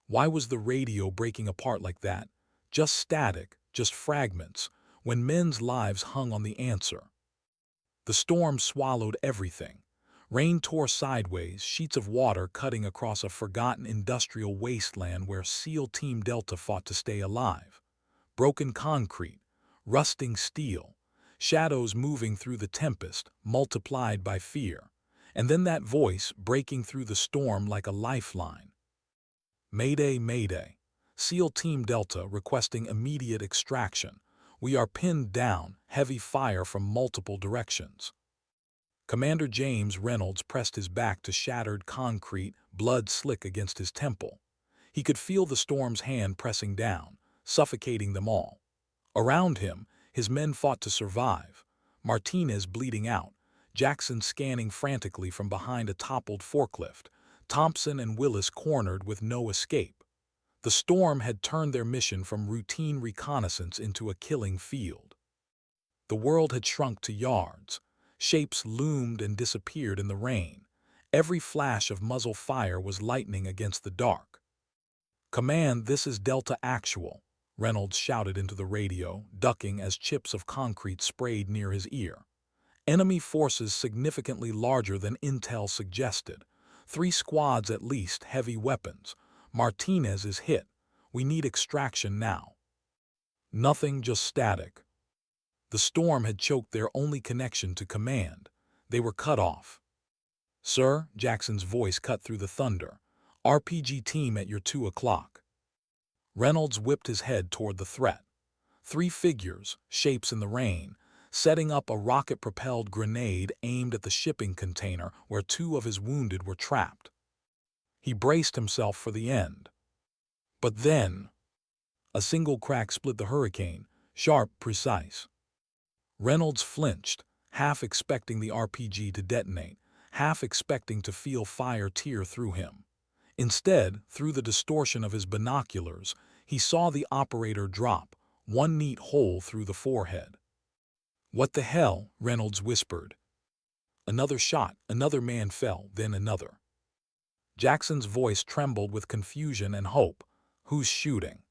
Why was the radio breaking apart like that? Just static, just fragments, when men's lives hung on the answer. The storm swallowed everything. Rain tore sideways, sheets of water cutting across a forgotten industrial wasteland where SEAL Team Delta fought to stay alive. Broken concrete, rusting steel, shadows moving through the tempest, multiplied by fear. And then that voice breaking through the storm like a lifeline. Mayday, Mayday. SEAL Team Delta requesting immediate extraction. We are pinned down, heavy fire from multiple directions. Commander James Reynolds pressed his back to shattered concrete, blood slick against his temple. He could feel the storm's hand pressing down, suffocating them all. Around him, his men fought to survive. Martinez bleeding out, Jackson scanning frantically from behind a toppled forklift, Thompson and Wallace cornered with no escape. The storm had turned their mission from routine reconnaissance into a killing field. The world had shrunk to yards. Shapes loomed and disappeared in the rain. Every flash of muzzle fire was lightning against the dark. "Command, this is Delta Actual," Reynolds shouted into the radio, ducking as chips of concrete sprayed near his ear. "Enemy forces significantly larger than intel suggested. 3 squads at least, heavy weapons. Martinez is hit. We need extraction now." Nothing, just static. The storm had choked their only connection to command. They were cut off. "Sir," Jackson's voice cut through the thunder. "RPG team at your 2 o'clock. Reynolds whipped his head toward the threat. 3 figures, shapes in the rain, setting up a rocket-propelled grenade aimed at the shipping container where 2 of his wounded were trapped. He braced himself for the end. But then, a single crack split the hurricane, sharp, precise. Reynolds flinched, half expecting the RPG to detonate, half expecting to feel fire tear through him. Instead, through the distortion of his binoculars, he saw the operator drop, one neat hole through the forehead. "What the hell?" Reynolds whispered. Another shot, another man fell, then another. Jackson's voice trembled with confusion and hope. "Who's shooting?"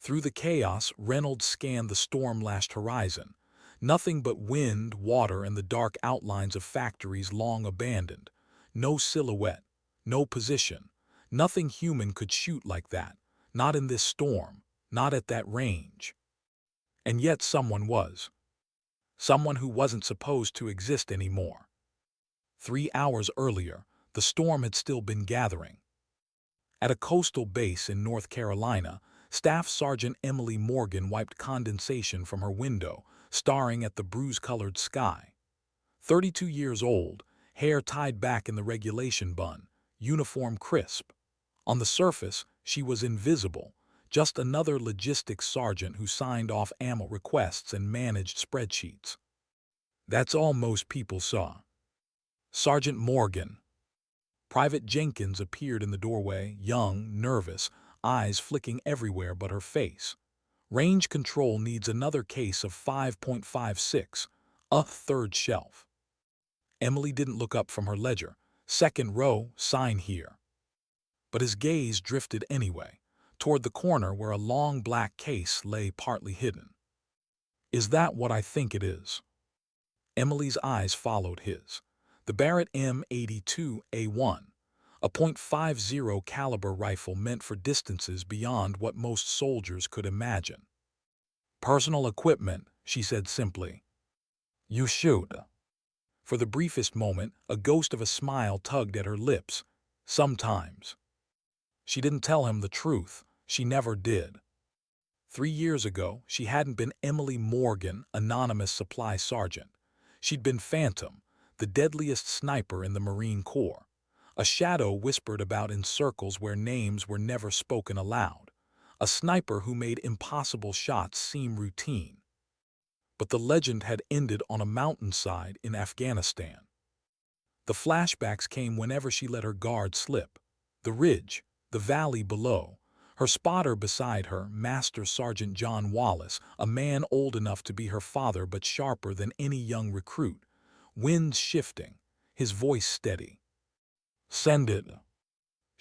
Through the chaos, Reynolds scanned the storm-lashed horizon. Nothing but wind, water, and the dark outlines of factories long abandoned. No silhouette, no position. Nothing human could shoot like that. Not in this storm, not at that range. And yet someone was. Someone who wasn't supposed to exist anymore. 3 hours earlier, the storm had still been gathering. At a coastal base in North Carolina, Staff Sergeant Emily Morgan wiped condensation from her window, staring at the bruise-colored sky. 32 years old, hair tied back in the regulation bun, uniform crisp. On the surface, she was invisible, just another logistics sergeant who signed off ammo requests and managed spreadsheets. That's all most people saw. "Sergeant Morgan." Private Jenkins appeared in the doorway, young, nervous, eyes flicking everywhere but her face. "Range control needs another case of 5.56, a 3rd shelf." Emily didn't look up from her ledger. "2nd row, sign here." But his gaze drifted anyway, toward the corner where a long black case lay partly hidden. "Is that what I think it is?" Emily's eyes followed his. The Barrett M82A1, a .50 caliber rifle meant for distances beyond what most soldiers could imagine. "Personal equipment," she said simply. "You shoot." For the briefest moment, a ghost of a smile tugged at her lips. Sometimes. She didn't tell him the truth. She never did. 3 years ago, she hadn't been Emily Morgan, anonymous supply sergeant. She'd been Phantom, the deadliest sniper in the Marine Corps. A shadow whispered about in circles where names were never spoken aloud. A sniper who made impossible shots seem routine. But the legend had ended on a mountainside in Afghanistan. The flashbacks came whenever she let her guard slip. The ridge, the valley below, her spotter beside her, Master Sergeant John Wallace, a man old enough to be her father but sharper than any young recruit. Winds shifting, his voice steady. "Send it."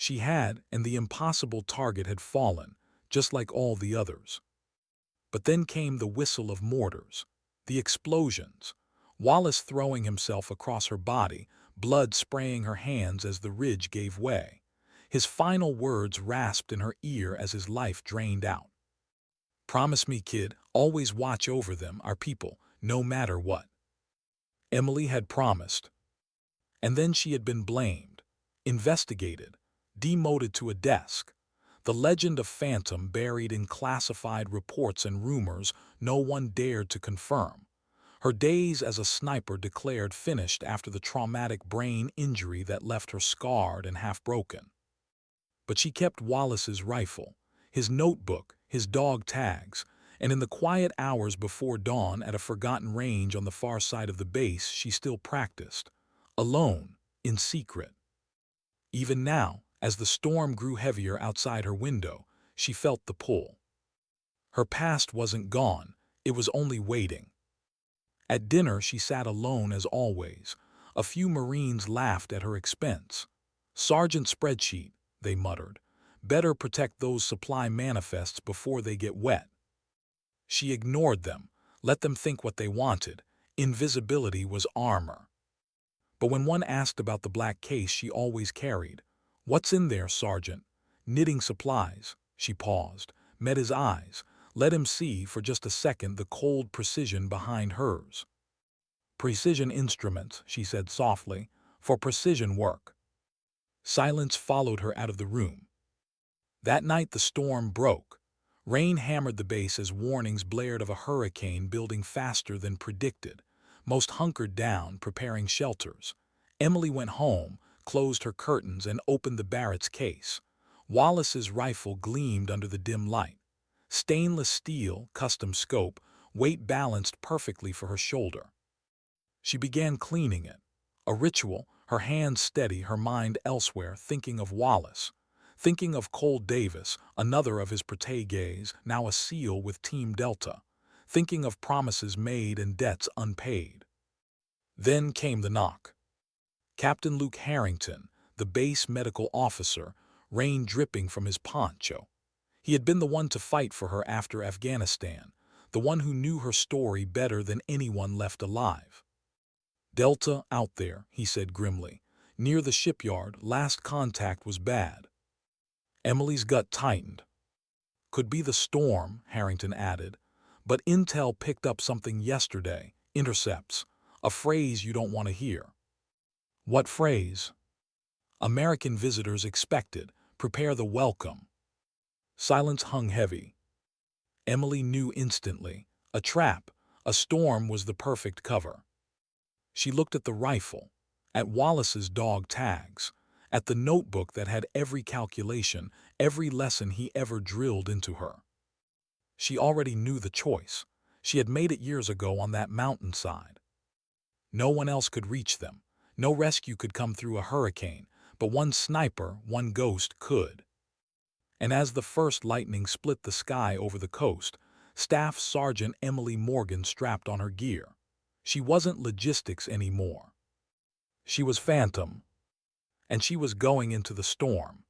She had, and the impossible target had fallen, just like all the others. But then came the whistle of mortars, the explosions, Wallace throwing himself across her body, blood spraying her hands as the ridge gave way. His final words rasped in her ear as his life drained out. "Promise me, kid, always watch over them, our people, no matter what." Emily had promised. And then she had been blamed, investigated, demoted to a desk. The legend of Phantom buried in classified reports and rumors no one dared to confirm. Her days as a sniper declared finished after the traumatic brain injury that left her scarred and half-broken. But she kept Wallace's rifle, his notebook, his dog tags, and in the quiet hours before dawn at a forgotten range on the far side of the base she still practiced, alone, in secret. Even now, as the storm grew heavier outside her window, she felt the pull. Her past wasn't gone, it was only waiting. At dinner she sat alone as always. A few Marines laughed at her expense. "Sergeant spreadsheet," they muttered. "Better protect those supply manifests before they get wet." She ignored them, let them think what they wanted. Invisibility was armor. But when one asked about the black case she always carried, "What's in there, Sergeant?" "Knitting supplies." She paused, met his eyes, let him see for just a second the cold precision behind hers. "Precision instruments," she said softly, "for precision work." Silence followed her out of the room. That night the storm broke. Rain hammered the base as warnings blared of a hurricane building faster than predicted. Most hunkered down, preparing shelters. Emily went home, closed her curtains, and opened the Barrett's case. Wallace's rifle gleamed under the dim light. Stainless steel, custom scope, weight balanced perfectly for her shoulder. She began cleaning it. A ritual, her hands steady, her mind elsewhere, thinking of Wallace. Thinking of Cole Davis, another of his proteges, now a SEAL with Team Delta. Thinking of promises made and debts unpaid. Then came the knock. Captain Luke Harrington, the base medical officer, rain dripping from his poncho. He had been the one to fight for her after Afghanistan, the one who knew her story better than anyone left alive. "Delta out there," he said grimly. "Near the shipyard, last contact was bad." Emily's gut tightened. "Could be the storm," Harrington added. "But intel picked up something yesterday. Intercepts. A phrase you don't want to hear." "What phrase?" "American visitors expected. Prepare the welcome." Silence hung heavy. Emily knew instantly. A trap. A storm was the perfect cover. She looked at the rifle, at Wallace's dog tags, at the notebook that had every calculation, every lesson he ever drilled into her. She already knew the choice. She had made it years ago on that mountainside. No one else could reach them. No rescue could come through a hurricane, but one sniper, one ghost could. And as the first lightning split the sky over the coast, Staff Sergeant Emily Morgan strapped on her gear. She wasn't logistics anymore. She was Phantom. And she was going into the storm.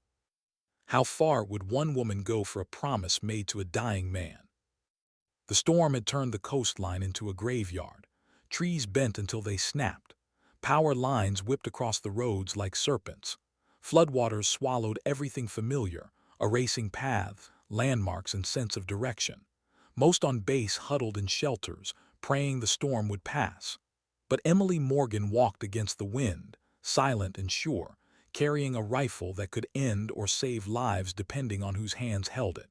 How far would one woman go for a promise made to a dying man? The storm had turned the coastline into a graveyard. Trees bent until they snapped. Power lines whipped across the roads like serpents. Floodwaters swallowed everything familiar, erasing paths, landmarks, and sense of direction. Most on base huddled in shelters, praying the storm would pass. But Emily Morgan walked against the wind, silent and sure, carrying a rifle that could end or save lives depending on whose hands held it.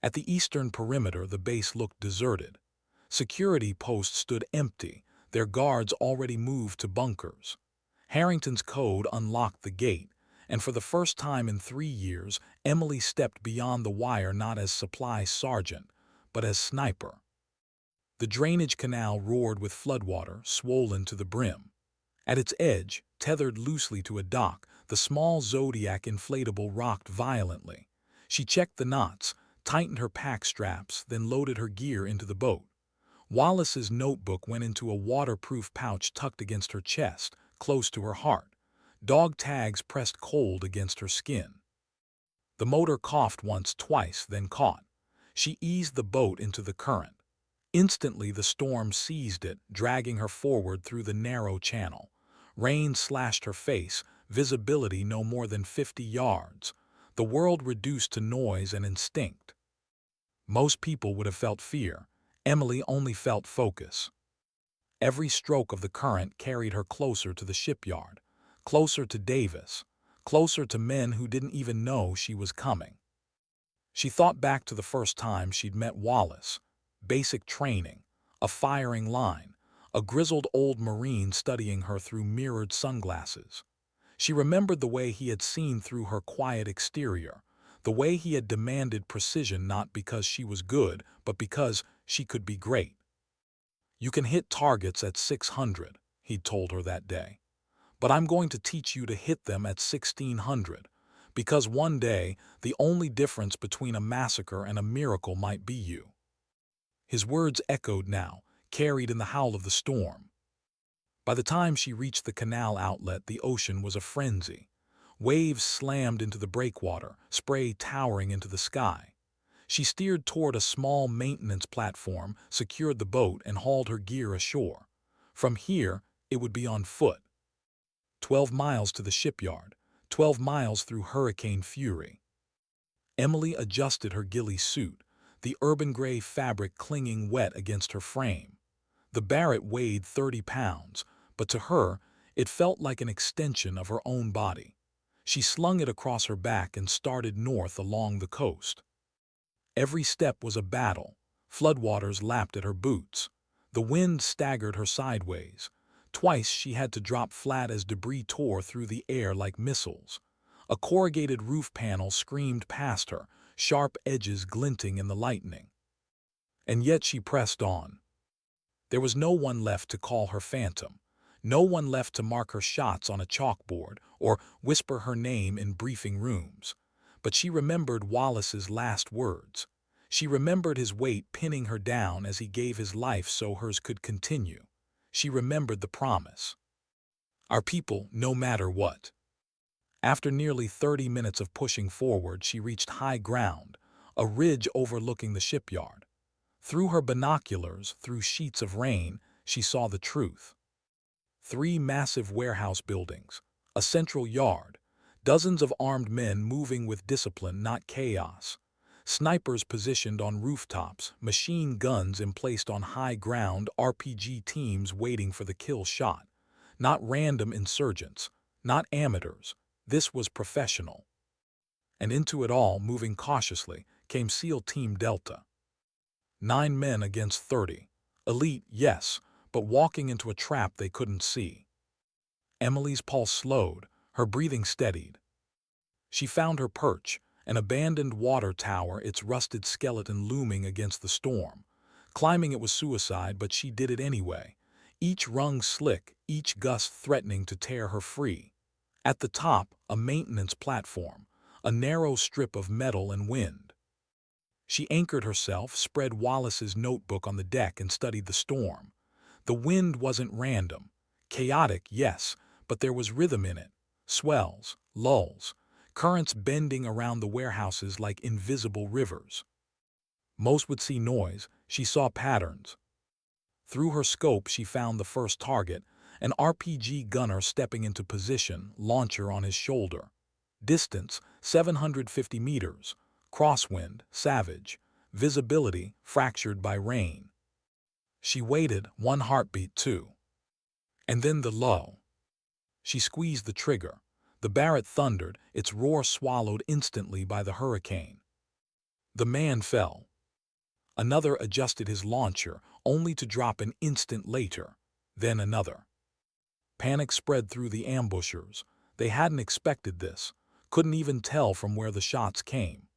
At the eastern perimeter, the base looked deserted. Security posts stood empty, their guards already moved to bunkers. Harrington's code unlocked the gate, and for the first time in 3 years, Emily stepped beyond the wire not as supply sergeant, but as sniper. The drainage canal roared with floodwater, swollen to the brim. At its edge, tethered loosely to a dock, the small Zodiac inflatable rocked violently. She checked the knots, tightened her pack straps, then loaded her gear into the boat. Wallace's notebook went into a waterproof pouch tucked against her chest, close to her heart. Dog tags pressed cold against her skin. The motor coughed once, twice, then caught. She eased the boat into the current. Instantly the storm seized it, dragging her forward through the narrow channel. Rain slashed her face, visibility no more than 50 yards. The world reduced to noise and instinct. Most people would have felt fear. Emily only felt focus. Every stroke of the current carried her closer to the shipyard, closer to Davis, closer to men who didn't even know she was coming. She thought back to the first time she'd met Wallace. Basic training, a firing line, a grizzled old Marine studying her through mirrored sunglasses. She remembered the way he had seen through her quiet exterior, the way he had demanded precision not because she was good, but because she could be great. "You can hit targets at 600, he'd told her that day. "But I'm going to teach you to hit them at 1600, because one day the only difference between a massacre and a miracle might be you." His words echoed now, carried in the howl of the storm. By the time she reached the canal outlet, the ocean was a frenzy. Waves slammed into the breakwater, spray towering into the sky. She steered toward a small maintenance platform, secured the boat, and hauled her gear ashore. From here, it would be on foot. 12 miles to the shipyard, 12 miles through hurricane fury. Emily adjusted her ghillie suit, the urban gray fabric clinging wet against her frame. The Barrett weighed 30 pounds, but to her, it felt like an extension of her own body. She slung it across her back and started north along the coast. Every step was a battle. Floodwaters lapped at her boots. The wind staggered her sideways. Twice she had to drop flat as debris tore through the air like missiles. A corrugated roof panel screamed past her, sharp edges glinting in the lightning. And yet she pressed on. There was no one left to call her phantom, no one left to mark her shots on a chalkboard or whisper her name in briefing rooms. But she remembered Wallace's last words. She remembered his weight pinning her down as he gave his life so hers could continue. She remembered the promise. "Our people, no matter what." After nearly 30 minutes of pushing forward, she reached high ground, a ridge overlooking the shipyard. Through her binoculars, through sheets of rain, she saw the truth. 3 massive warehouse buildings, a central yard, dozens of armed men moving with discipline, not chaos. Snipers positioned on rooftops, machine guns emplaced on high ground, RPG teams waiting for the kill shot. Not random insurgents, not amateurs. This was professional. And into it all, moving cautiously, came SEAL Team Delta. 9 men against 30. Elite, yes, but walking into a trap they couldn't see. Emily's pulse slowed, her breathing steadied. She found her perch, an abandoned water tower, its rusted skeleton looming against the storm. Climbing it was suicide, but she did it anyway. Each rung slick, each gust threatening to tear her free. At the top, a maintenance platform, a narrow strip of metal and wind. She anchored herself, spread Wallace's notebook on the deck, and studied the storm. The wind wasn't random. Chaotic, yes, but there was rhythm in it. Swells, lulls, currents bending around the warehouses like invisible rivers. Most would see noise, she saw patterns. Through her scope she found the first target, an RPG gunner stepping into position, launcher on his shoulder. Distance, 750 meters. Crosswind, savage. Visibility, fractured by rain. She waited, one heartbeat, two. And then the lull. She squeezed the trigger. The Barrett thundered, its roar swallowed instantly by the hurricane. The man fell. Another adjusted his launcher, only to drop an instant later. Then another. Panic spread through the ambushers. They hadn't expected this, couldn't even tell from where the shots came.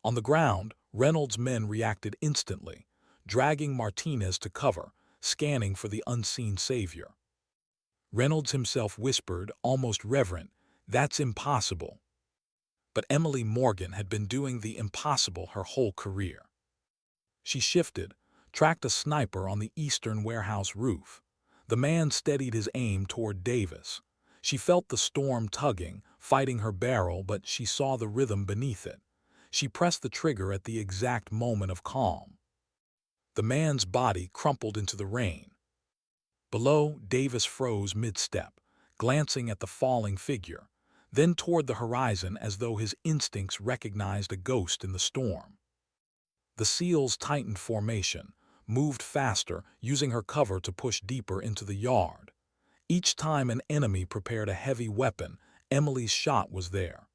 On the ground, Reynolds' men reacted instantly, dragging Martinez to cover, scanning for the unseen savior. Reynolds himself whispered, almost reverent, "That's impossible." But Emily Morgan had been doing the impossible her whole career. She shifted, tracked a sniper on the eastern warehouse roof. The man steadied his aim toward Davis. She felt the storm tugging, fighting her barrel, but she saw the rhythm beneath it. She pressed the trigger at the exact moment of calm. The man's body crumpled into the rain. Below, Davis froze mid-step, glancing at the falling figure, then toward the horizon as though his instincts recognized a ghost in the storm. The SEALs tightened formation, moved faster, using her cover to push deeper into the yard. Each time an enemy prepared a heavy weapon, Emily's shot was there.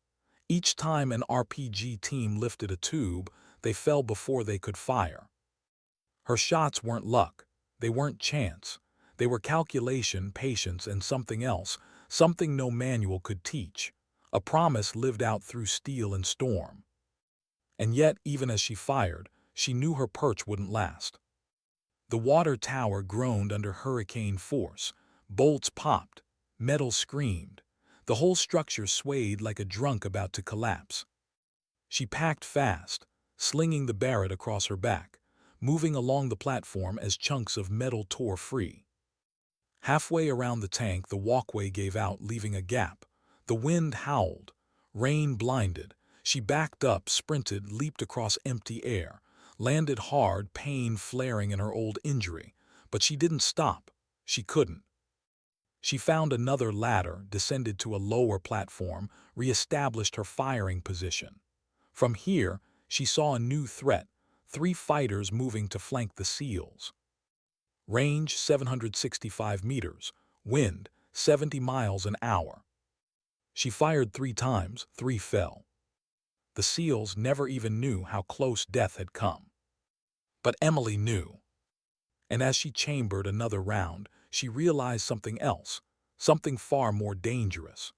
Each time an RPG team lifted a tube, they fell before they could fire. Her shots weren't luck. They weren't chance. They were calculation, patience, and something else, something no manual could teach. A promise lived out through steel and storm. And yet, even as she fired, she knew her perch wouldn't last. The water tower groaned under hurricane force. Bolts popped. Metal screamed. The whole structure swayed like a drunk about to collapse. She packed fast, slinging the Barrett across her back, moving along the platform as chunks of metal tore free. Halfway around the tank, the walkway gave out, leaving a gap. The wind howled. Rain blinded. She backed up, sprinted, leaped across empty air, landed hard, pain flaring in her old injury. But she didn't stop. She couldn't. She found another ladder, descended to a lower platform, re-established her firing position. From here, she saw a new threat, 3 fighters moving to flank the SEALs. Range 765 meters, wind 70 miles an hour. She fired 3 times, 3 fell. The SEALs never even knew how close death had come. But Emily knew. And as she chambered another round, she realized something else, something far more dangerous.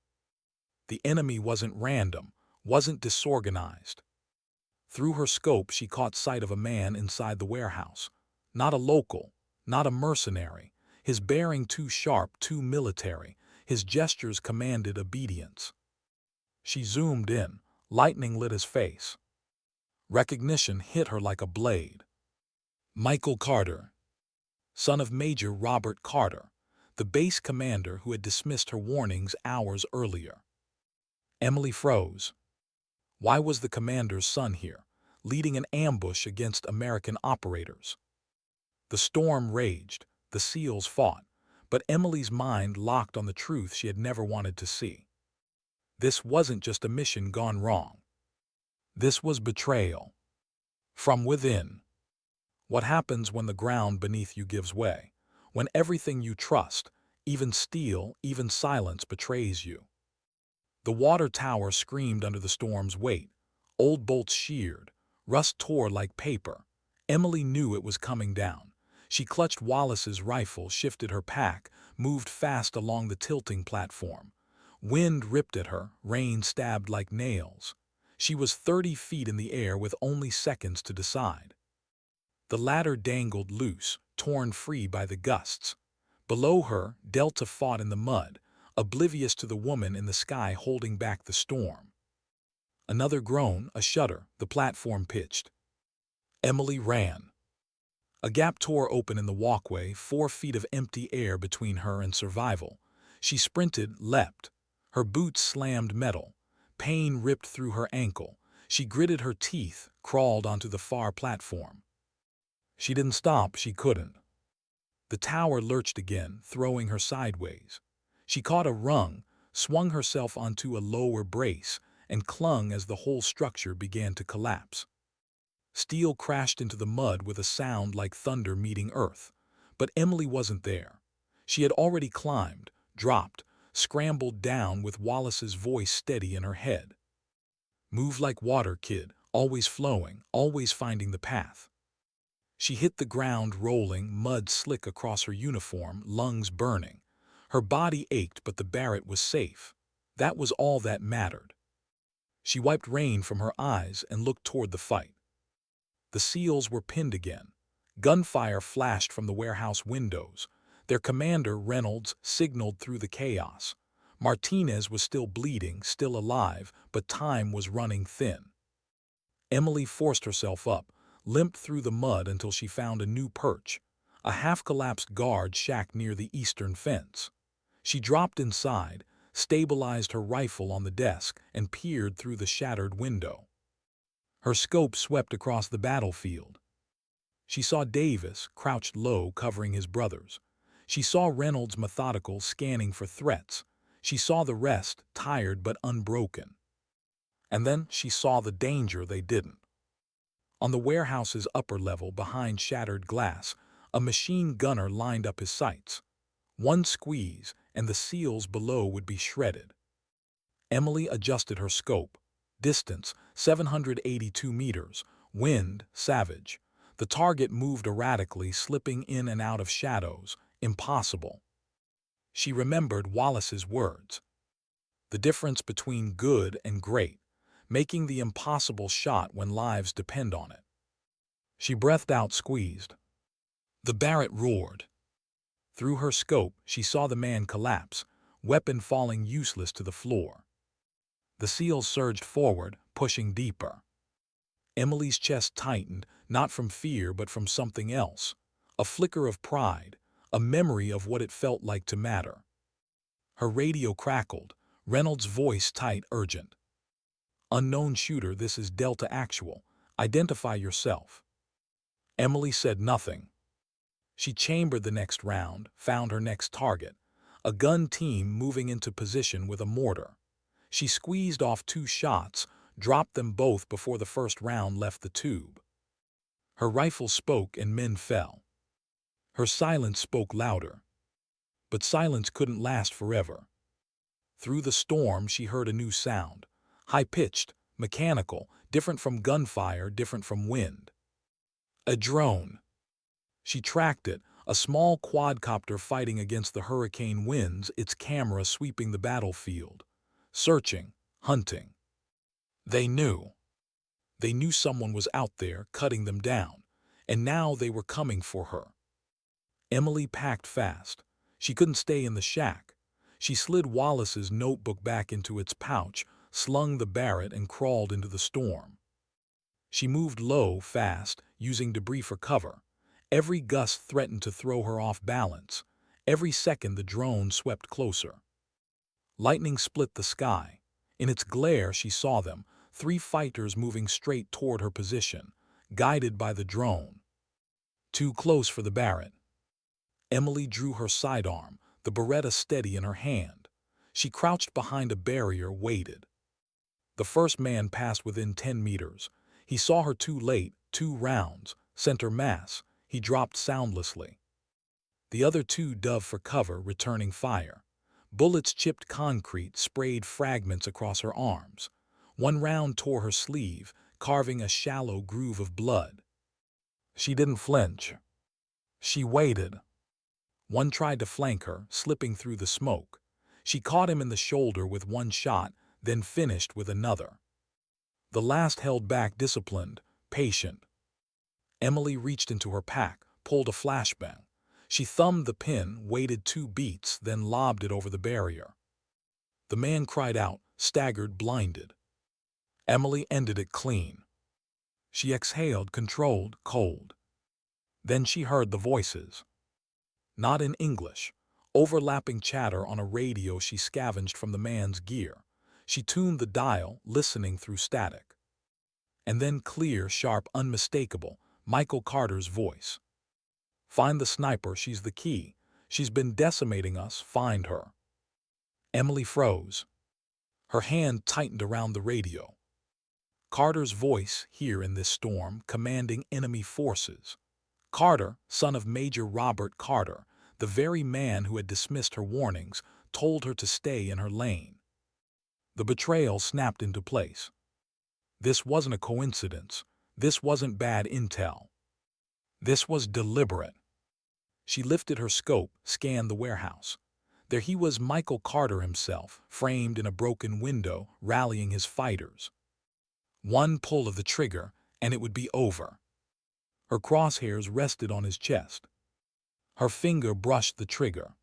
The enemy wasn't random, wasn't disorganized. Through her scope, she caught sight of a man inside the warehouse. Not a local, not a mercenary, his bearing too sharp, too military, his gestures commanded obedience. She zoomed in, lightning lit his face. Recognition hit her like a blade. Michael Carter, son of Major Robert Carter, the base commander who had dismissed her warnings hours earlier. Emily froze. Why was the commander's son here, leading an ambush against American operators? The storm raged, the SEALs fought, but Emily's mind locked on the truth she had never wanted to see. This wasn't just a mission gone wrong. This was betrayal. From within. What happens when the ground beneath you gives way? When everything you trust, even steel, even silence, betrays you? The water tower screamed under the storm's weight. Old bolts sheared. Rust tore like paper. Emily knew it was coming down. She clutched Wallace's rifle, shifted her pack, moved fast along the tilting platform. Wind ripped at her, rain stabbed like nails. She was 30 feet in the air with only seconds to decide. The ladder dangled loose, torn free by the gusts. Below her, Delta fought in the mud, oblivious to the woman in the sky holding back the storm. Another groan, a shudder, the platform pitched. Emily ran. A gap tore open in the walkway, 4 feet of empty air between her and survival. She sprinted, leapt. Her boots slammed metal. Pain ripped through her ankle. She gritted her teeth, crawled onto the far platform. She didn't stop, she couldn't. The tower lurched again, throwing her sideways. She caught a rung, swung herself onto a lower brace, and clung as the whole structure began to collapse. Steel crashed into the mud with a sound like thunder meeting earth. But Emily wasn't there. She had already climbed, dropped, scrambled down with Wallace's voice steady in her head. Move like water, kid, always flowing, always finding the path. She hit the ground rolling, mud slick across her uniform, lungs burning. Her body ached, but the Barrett was safe. That was all that mattered. She wiped rain from her eyes and looked toward the fight. The SEALs were pinned again. Gunfire flashed from the warehouse windows. Their commander, Reynolds, signaled through the chaos. Martinez was still bleeding, still alive, but time was running thin. Emily forced herself up, limped through the mud until she found a new perch, a half-collapsed guard shack near the eastern fence. She dropped inside, stabilized her rifle on the desk, and peered through the shattered window. Her scope swept across the battlefield. She saw Davis crouched low, covering his brothers. She saw Reynolds methodical, scanning for threats. She saw the rest, tired but unbroken. And then she saw the danger they didn't. On the warehouse's upper level, behind shattered glass, a machine gunner lined up his sights. One squeeze, and the seals below would be shredded. Emily adjusted her scope. Distance, 782 meters. Wind, savage. The target moved erratically, slipping in and out of shadows. Impossible. She remembered Wallace's words. The difference between good and great, making the impossible shot when lives depend on it. She breathed out, squeezed. The Barrett roared. Through her scope, she saw the man collapse, weapon falling useless to the floor. The seals surged forward, pushing deeper. Emily's chest tightened, not from fear but from something else. A flicker of pride, a memory of what it felt like to matter. Her radio crackled, Reynolds' voice tight, urgent. "Unknown shooter, this is Delta Actual. Identify yourself." Emily said nothing. She chambered the next round, found her next target, a gun team moving into position with a mortar. She squeezed off 2 shots, dropped them both before the first round left the tube. Her rifle spoke and men fell. Her silence spoke louder. But silence couldn't last forever. Through the storm she heard a new sound, high-pitched, mechanical, different from gunfire, different from wind. A drone. She tracked it, a small quadcopter fighting against the hurricane winds, its camera sweeping the battlefield. Searching, hunting. They knew. They knew someone was out there, cutting them down, and now they were coming for her. Emily packed fast. She couldn't stay in the shack. She slid Wallace's notebook back into its pouch, slung the Barrett, and crawled into the storm. She moved low, fast, using debris for cover. Every gust threatened to throw her off balance. Every second the drone swept closer. Lightning split the sky. In its glare she saw them, 3 fighters moving straight toward her position, guided by the drone. Too close for the Barrett. Emily drew her sidearm, the Beretta steady in her hand. She crouched behind a barrier, waited. The first man passed within 10 meters. He saw her too late, 2 rounds, center mass. He dropped soundlessly. The other 2 dove for cover, returning fire. Bullets chipped concrete, sprayed fragments across her arms. One round tore her sleeve, carving a shallow groove of blood. She didn't flinch. She waited. One tried to flank her, slipping through the smoke. She caught him in the shoulder with 1 shot, then finished with another. The last held back, disciplined, patient. Emily reached into her pack, pulled a flashbang. She thumbed the pin, waited 2 beats, then lobbed it over the barrier. The man cried out, staggered, blinded. Emily ended it clean. She exhaled, controlled, cold. Then she heard the voices. Not in English. Overlapping chatter on a radio she scavenged from the man's gear. She tuned the dial, listening through static. And then clear, sharp, unmistakable, Michael Carter's voice. "Find the sniper, she's the key. She's been decimating us, find her." Emily froze. Her hand tightened around the radio. Carter's voice, here in this storm, commanding enemy forces. Carter, son of Major Robert Carter, the very man who had dismissed her warnings, told her to stay in her lane. The betrayal snapped into place. This wasn't a coincidence. This wasn't bad intel. This was deliberate. She lifted her scope, scanned the warehouse. There he was, Michael Carter himself, framed in a broken window, rallying his fighters. One pull of the trigger, and it would be over. Her crosshairs rested on his chest. Her finger brushed the trigger.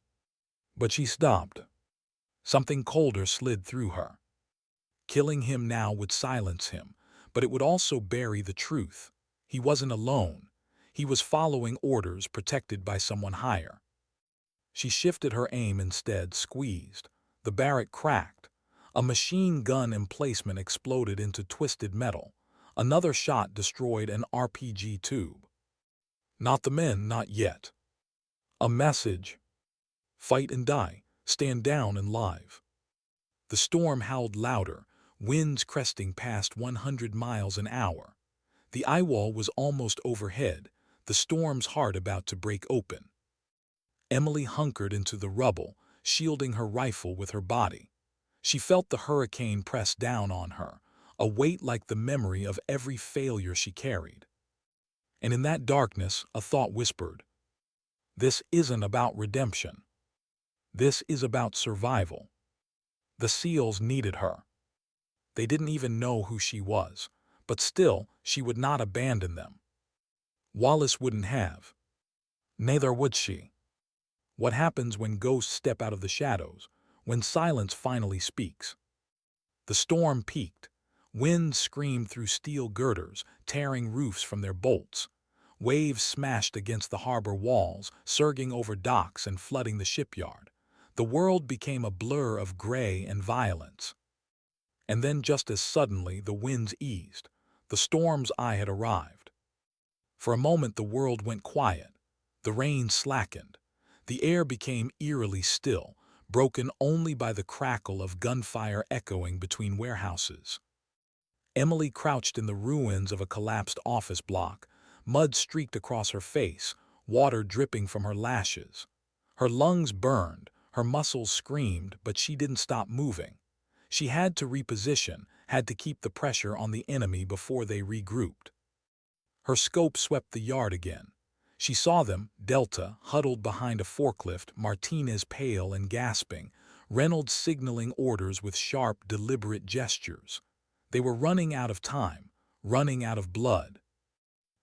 But she stopped. Something colder slid through her. Killing him now would silence him, but it would also bury the truth. He wasn't alone. He was following orders, protected by someone higher. She shifted her aim instead, squeezed. The barrel cracked. A machine gun emplacement exploded into twisted metal. Another shot destroyed an RPG tube. Not the men, not yet. A message. Fight and die. Stand down and live. The storm howled louder, winds cresting past 100 miles an hour. The eye wall was almost overhead, the storm's heart about to break open. Emily hunkered into the rubble, shielding her rifle with her body. She felt the hurricane press down on her, a weight like the memory of every failure she carried. And in that darkness, a thought whispered, "This isn't about redemption. This is about survival." The SEALs needed her. They didn't even know who she was, but still, she would not abandon them. Wallace wouldn't have. Neither would she. What happens when ghosts step out of the shadows, when silence finally speaks? The storm peaked. Winds screamed through steel girders, tearing roofs from their bolts. Waves smashed against the harbor walls, surging over docks and flooding the shipyard. The world became a blur of gray and violence. And then just as suddenly the winds eased. The storm's eye had arrived. For a moment the world went quiet. The rain slackened. The air became eerily still, broken only by the crackle of gunfire echoing between warehouses. Emily crouched in the ruins of a collapsed office block, mud streaked across her face, water dripping from her lashes. Her lungs burned, her muscles screamed, but she didn't stop moving. She had to reposition, had to keep the pressure on the enemy before they regrouped. Her scope swept the yard again. She saw them, Delta, huddled behind a forklift, Martinez pale and gasping, Reynolds signaling orders with sharp, deliberate gestures. They were running out of time, running out of blood.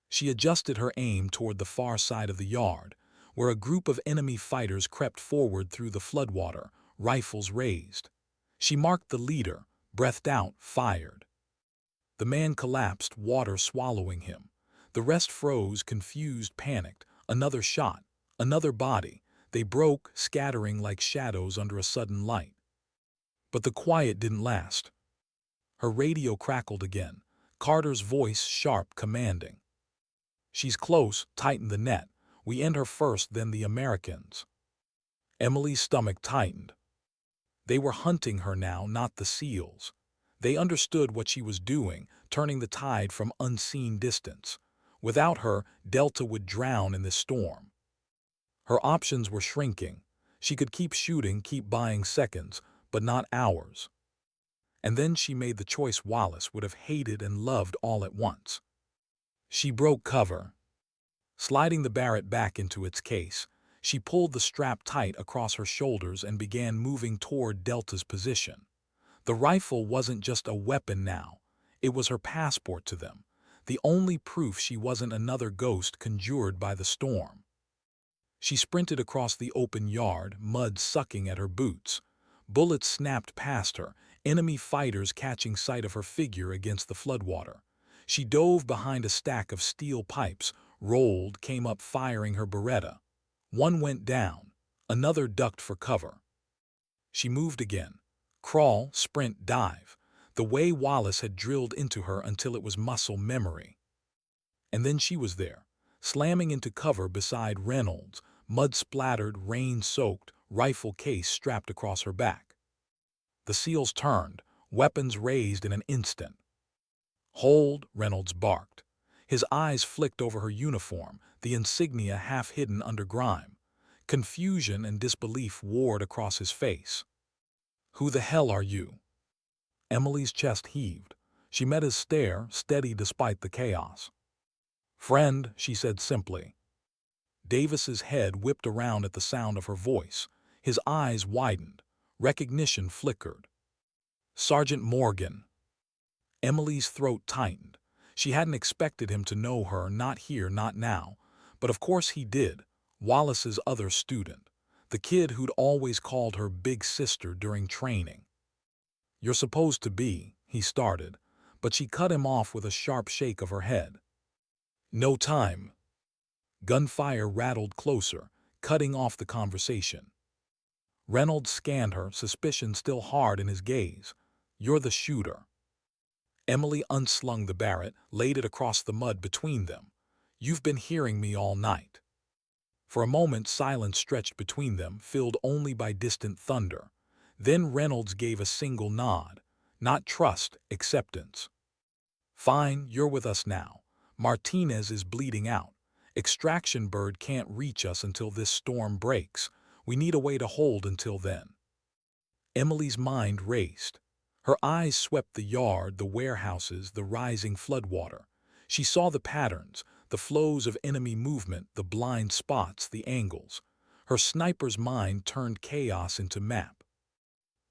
She adjusted her aim toward the far side of the yard, where a group of enemy fighters crept forward through the floodwater, rifles raised. She marked the leader, breathed out, fired. The man collapsed, water swallowing him. The rest froze, confused, panicked. Another shot, another body. They broke, scattering like shadows under a sudden light. But the quiet didn't last. Her radio crackled again, Carter's voice sharp, commanding. "She's close, tighten the net. We end her first, then the Americans." Emily's stomach tightened. They were hunting her now, not the SEALs. They understood what she was doing, turning the tide from unseen distance. Without her, Delta would drown in this storm. Her options were shrinking. She could keep shooting, keep buying seconds, but not hours. And then she made the choice Wallace would have hated and loved all at once. She broke cover. Sliding the Barrett back into its case, she pulled the strap tight across her shoulders and began moving toward Delta's position. The rifle wasn't just a weapon now. It was her passport to them, the only proof she wasn't another ghost conjured by the storm. She sprinted across the open yard, mud sucking at her boots. Bullets snapped past her, enemy fighters catching sight of her figure against the floodwater. She dove behind a stack of steel pipes, rolled, came up firing her Beretta. One went down, another ducked for cover. She moved again. Crawl, sprint, dive. The way Wallace had drilled into her until it was muscle memory. And then she was there, slamming into cover beside Reynolds, mud-splattered, rain-soaked, rifle case strapped across her back. The SEALs turned, weapons raised in an instant. "Hold," Reynolds barked. His eyes flicked over her uniform, the insignia half hidden under grime. Confusion and disbelief warred across his face. "Who the hell are you?" Emily's chest heaved. She met his stare, steady despite the chaos. "Friend," she said simply. Davis's head whipped around at the sound of her voice. His eyes widened. Recognition flickered. "Sergeant Morgan." Emily's throat tightened. She hadn't expected him to know her, not here, not now. But of course he did. Wallace's other student. The kid who'd always called her big sister during training. "You're supposed to be," he started, but she cut him off with a sharp shake of her head. "No time." Gunfire rattled closer, cutting off the conversation. Reynolds scanned her, suspicion still hard in his gaze. "You're the shooter." Emily unslung the Barrett, laid it across the mud between them. "You've been hearing me all night." For a moment silence stretched between them, filled only by distant thunder. Then Reynolds gave a single nod. Not trust, acceptance. "Fine, you're with us now. Martinez is bleeding out. Extraction bird can't reach us until this storm breaks. We need a way to hold until then." Emily's mind raced. Her eyes swept the yard, the warehouses, the rising floodwater. She saw the patterns, the flows of enemy movement, the blind spots, the angles. Her sniper's mind turned chaos into map.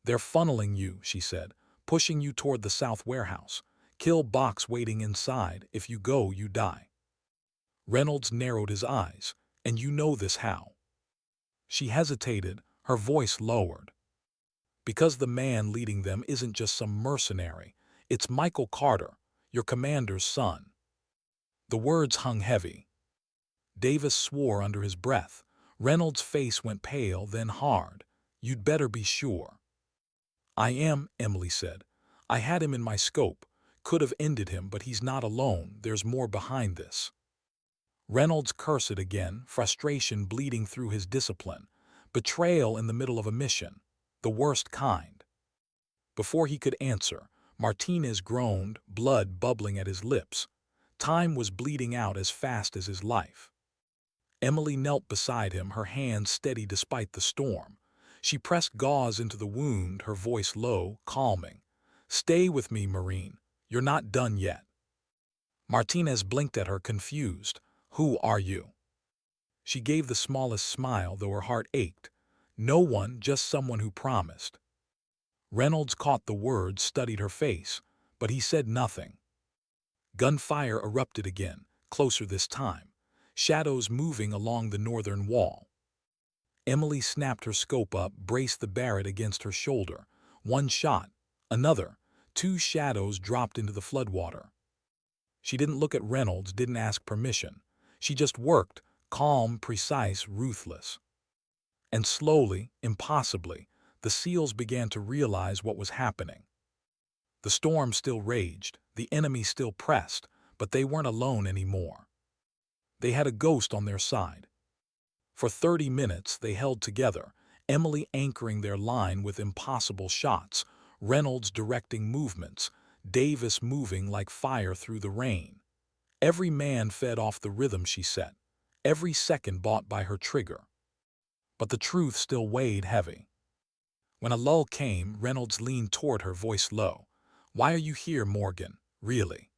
"They're funneling you," she said, "pushing you toward the south warehouse. Kill box waiting inside. If you go, you die." Reynolds narrowed his eyes. "And you know this how?" She hesitated, her voice lowered. "Because the man leading them isn't just some mercenary. It's Michael Carter, your commander's son." The words hung heavy. Davis swore under his breath. Reynolds' face went pale, then hard. "You'd better be sure." "I am," Emily said. "I had him in my scope. Could have ended him, but he's not alone. There's more behind this." Reynolds cursed again, frustration bleeding through his discipline. Betrayal in the middle of a mission. The worst kind. Before he could answer, Martinez groaned, blood bubbling at his lips. Time was bleeding out as fast as his life. Emily knelt beside him, her hands steady despite the storm. She pressed gauze into the wound, her voice low, calming. "Stay with me, Marine. You're not done yet." Martinez blinked at her, confused. "Who are you?" She gave the smallest smile, though her heart ached. "No one, just someone who promised." Reynolds caught the words, studied her face, but he said nothing. Gunfire erupted again, closer this time. Shadows moving along the northern wall. Emily snapped her scope up, braced the Barrett against her shoulder. One shot, another. Two shadows dropped into the floodwater. She didn't look at Reynolds, didn't ask permission. She just worked, calm, precise, ruthless. And slowly, impossibly, the SEALs began to realize what was happening. The storm still raged, the enemy still pressed, but they weren't alone anymore. They had a ghost on their side. For 30 minutes they held together, Emily anchoring their line with impossible shots, Reynolds directing movements, Davis moving like fire through the rain. Every man fed off the rhythm she set, every second bought by her trigger. But the truth still weighed heavy. When a lull came, Reynolds leaned toward her, voice low. "Why are you here, Morgan? Really?"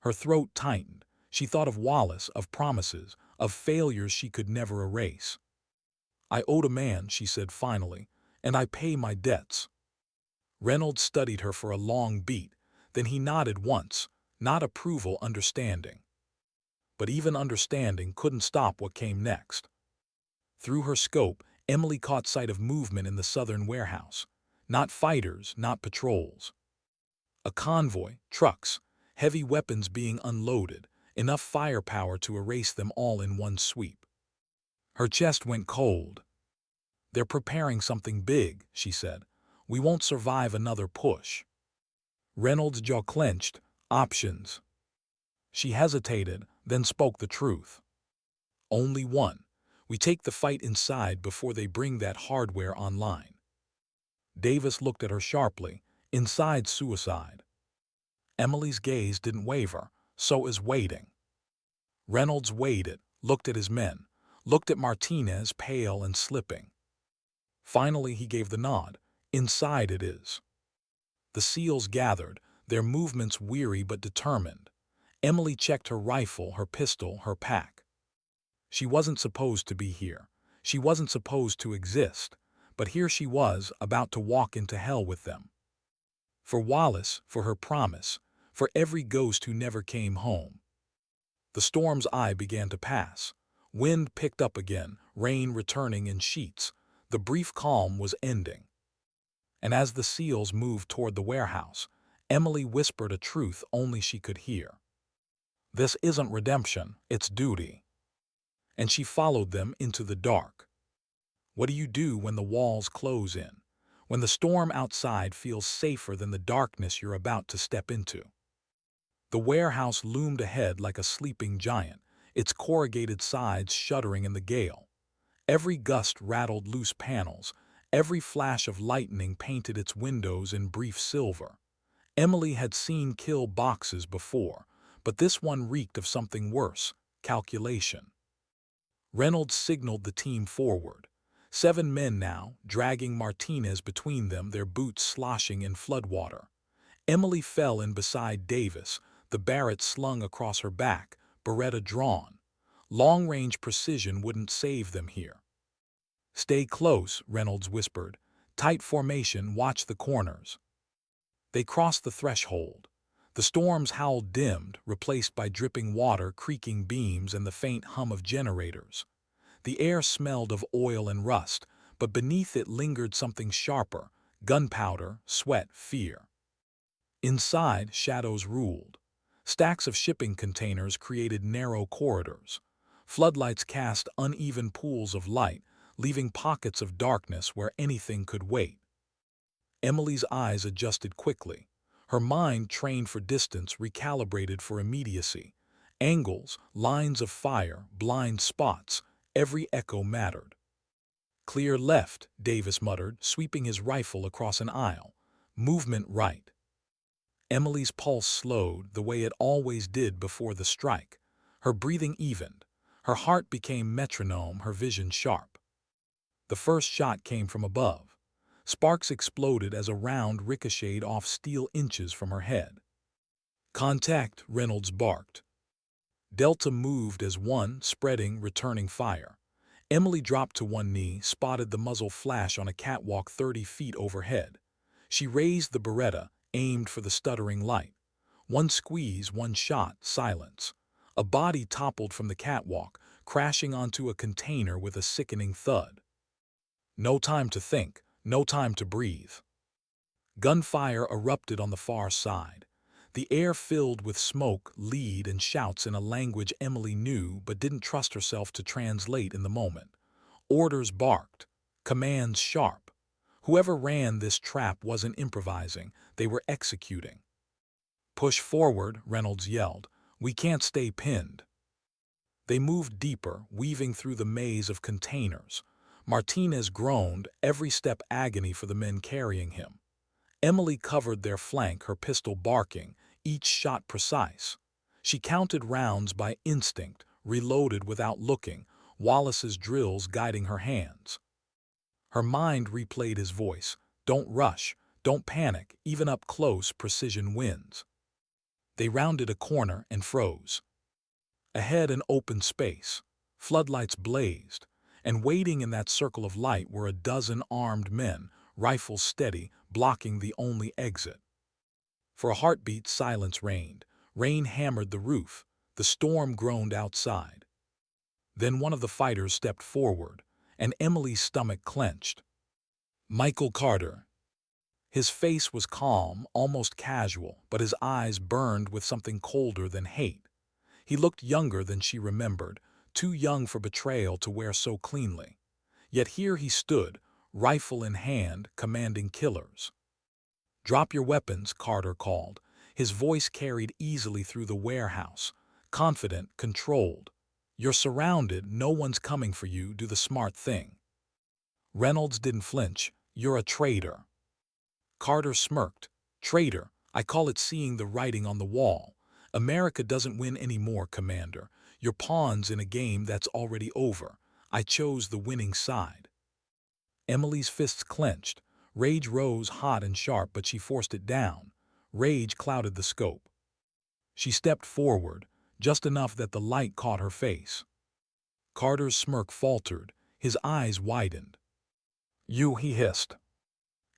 Her throat tightened. She thought of Wallace, of promises, of failures she could never erase. "I owed a man," she said finally, "and I pay my debts." Reynolds studied her for a long beat, then he nodded once, not approval, understanding. But even understanding couldn't stop what came next. Through her scope, Emily caught sight of movement in the southern warehouse. Not fighters, not patrols. A convoy, trucks, heavy weapons being unloaded, enough firepower to erase them all in one sweep. Her chest went cold. "They're preparing something big," she said. "We won't survive another push." Reynolds' jaw clenched. "Options." She hesitated, then spoke the truth. "Only one. We take the fight inside before they bring that hardware online." Davis looked at her sharply. "Inside suicide." Emily's gaze didn't waver, so is waiting. Reynolds waited, looked at his men, looked at Martinez, pale and slipping. Finally he gave the nod. "Inside it is." The SEALs gathered, their movements weary but determined. Emily checked her rifle, her pistol, her pack. She wasn't supposed to be here. She wasn't supposed to exist. But here she was, about to walk into hell with them. For Wallace, for her promise, for every ghost who never came home. The storm's eye began to pass. Wind picked up again, rain returning in sheets. The brief calm was ending. And as the SEALs moved toward the warehouse, Emily whispered a truth only she could hear. "This isn't redemption, it's duty." And she followed them into the dark. What do you do when the walls close in? When the storm outside feels safer than the darkness you're about to step into? The warehouse loomed ahead like a sleeping giant, its corrugated sides shuddering in the gale. Every gust rattled loose panels, every flash of lightning painted its windows in brief silver. Emily had seen kill boxes before, but this one reeked of something worse: calculation. Reynolds signaled the team forward. 7 men now, dragging Martinez between them, their boots sloshing in floodwater. Emily fell in beside Davis, the Barrett slung across her back, Beretta drawn. Long-range precision wouldn't save them here. "Stay close," Reynolds whispered. "Tight formation, watch the corners." They crossed the threshold. The storm's howl dimmed, replaced by dripping water, creaking beams, and the faint hum of generators. The air smelled of oil and rust, but beneath it lingered something sharper: gunpowder, sweat, fear. Inside, shadows ruled. Stacks of shipping containers created narrow corridors. Floodlights cast uneven pools of light, leaving pockets of darkness where anything could wait. Emily's eyes adjusted quickly. Her mind, trained for distance, recalibrated for immediacy. Angles, lines of fire, blind spots, every echo mattered. "Clear left," Davis muttered, sweeping his rifle across an aisle. "Movement right." Emily's pulse slowed, the way it always did before the strike. Her breathing evened. Her heart became metronome, her vision sharp. The first shot came from above. Sparks exploded as a round ricocheted off steel inches from her head. "Contact," Reynolds barked. Delta moved as one, spreading, returning fire. Emily dropped to one knee, spotted the muzzle flash on a catwalk 30 feet overhead. She raised the Beretta, aimed for the stuttering light. One squeeze, one shot, silence. A body toppled from the catwalk, crashing onto a container with a sickening thud. No time to think, no time to breathe. Gunfire erupted on the far side. The air filled with smoke, lead, and shouts in a language Emily knew but didn't trust herself to translate in the moment. Orders barked, commands sharp. Whoever ran this trap wasn't improvising, they were executing. "Push forward," Reynolds yelled. "We can't stay pinned." They moved deeper, weaving through the maze of containers. Martinez groaned, every step agony for the men carrying him. Emily covered their flank, her pistol barking, each shot precise. She counted rounds by instinct, reloaded without looking, Wallace's drills guiding her hands. Her mind replayed his voice: "Don't rush, don't panic, even up close, precision wins." They rounded a corner and froze. Ahead, an open space. Floodlights blazed, and waiting in that circle of light were a dozen armed men, rifles steady, blocking the only exit. For a heartbeat, silence reigned. Rain hammered the roof. The storm groaned outside. Then one of the fighters stepped forward, and Emily's stomach clenched. Michael Carter. His face was calm, almost casual, but his eyes burned with something colder than hate. He looked younger than she remembered, too young for betrayal to wear so cleanly. Yet here he stood, rifle in hand, commanding killers. "Drop your weapons," Carter called. His voice carried easily through the warehouse, confident, controlled. "You're surrounded, no one's coming for you, do the smart thing." Reynolds didn't flinch. "You're a traitor." Carter smirked. "Traitor? I call it seeing the writing on the wall. America doesn't win anymore, Commander. You're pawns in a game that's already over. I chose the winning side." Emily's fists clenched. Rage rose hot and sharp, but she forced it down. Rage clouded the scope. She stepped forward, just enough that the light caught her face. Carter's smirk faltered. His eyes widened. "You," he hissed.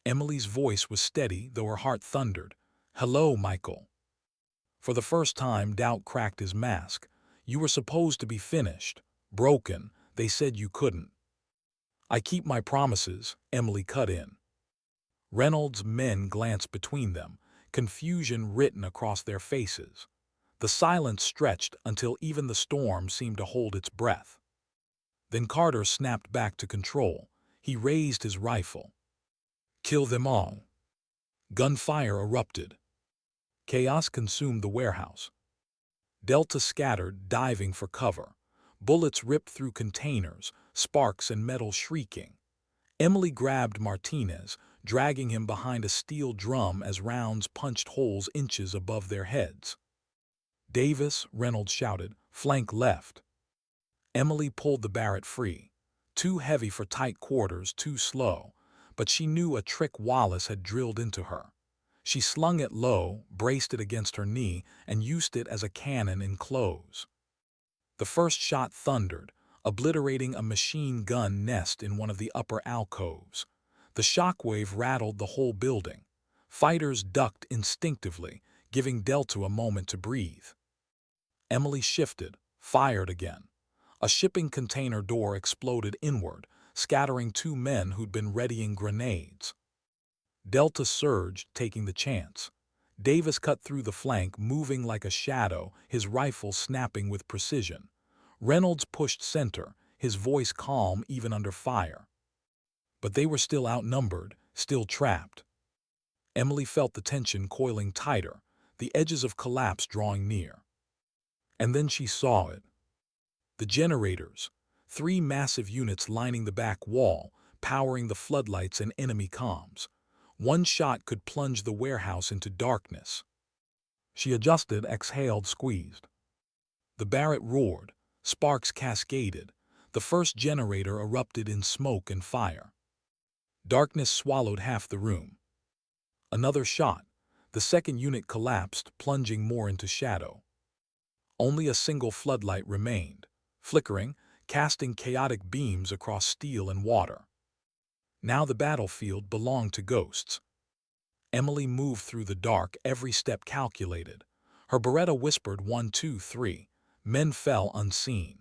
Emily's voice was steady, though her heart thundered. "Hello, Michael." For the first time, doubt cracked his mask. "You were supposed to be finished. Broken. They said you couldn't." "I keep my promises," Emily cut in. Reynolds' men glanced between them, confusion written across their faces. The silence stretched until even the storm seemed to hold its breath. Then Carter snapped back to control. He raised his rifle. Kill them all. Gunfire erupted. Chaos consumed the warehouse. Delta scattered, diving for cover. Bullets ripped through containers, sparks and metal shrieking. Emily grabbed Martinez, dragging him behind a steel drum as rounds punched holes inches above their heads. Davis, Reynolds shouted, flank left. Emily pulled the Barrett free. Too heavy for tight quarters, too slow, but she knew a trick Wallace had drilled into her. She slung it low, braced it against her knee, and used it as a cannon in close. The first shot thundered, obliterating a machine gun nest in one of the upper alcoves. The shockwave rattled the whole building. Fighters ducked instinctively, giving Delta a moment to breathe. Emily shifted, fired again. A shipping container door exploded inward, scattering two men who'd been readying grenades. Delta surged, taking the chance. Davis cut through the flank, moving like a shadow, his rifle snapping with precision. Reynolds pushed center, his voice calm even under fire. But they were still outnumbered, still trapped. Emily felt the tension coiling tighter, the edges of collapse drawing near. And then she saw it. The generators, 3 massive units lining the back wall, powering the floodlights and enemy comms. One shot could plunge the warehouse into darkness. She adjusted, exhaled, squeezed. The Barrett roared, sparks cascaded. The first generator erupted in smoke and fire. Darkness swallowed half the room. Another shot. The second unit collapsed, plunging more into shadow. Only a single floodlight remained, flickering, casting chaotic beams across steel and water. Now the battlefield belonged to ghosts. Emily moved through the dark, every step calculated. Her Beretta whispered 1, 2, 3. Men fell unseen.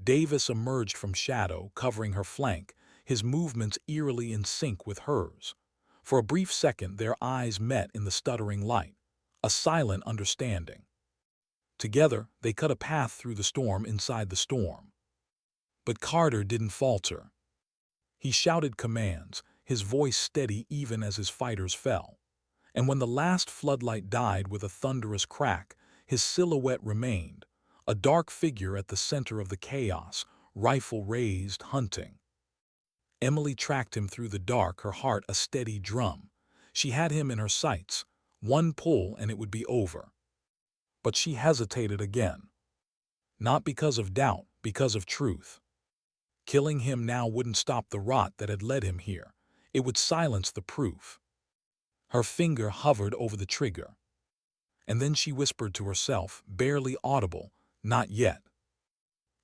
Davis emerged from shadow, covering her flank, his movements eerily in sync with hers. For a brief second their eyes met in the stuttering light, a silent understanding. Together they cut a path through the storm inside the storm. But Carter didn't falter. He shouted commands, his voice steady even as his fighters fell. And when the last floodlight died with a thunderous crack, his silhouette remained, a dark figure at the center of the chaos, rifle raised, hunting. Emily tracked him through the dark, her heart a steady drum. She had him in her sights. One pull and it would be over. But she hesitated again. Not because of doubt, because of truth. Killing him now wouldn't stop the rot that had led him here. It would silence the proof. Her finger hovered over the trigger. And then she whispered to herself, barely audible, not yet.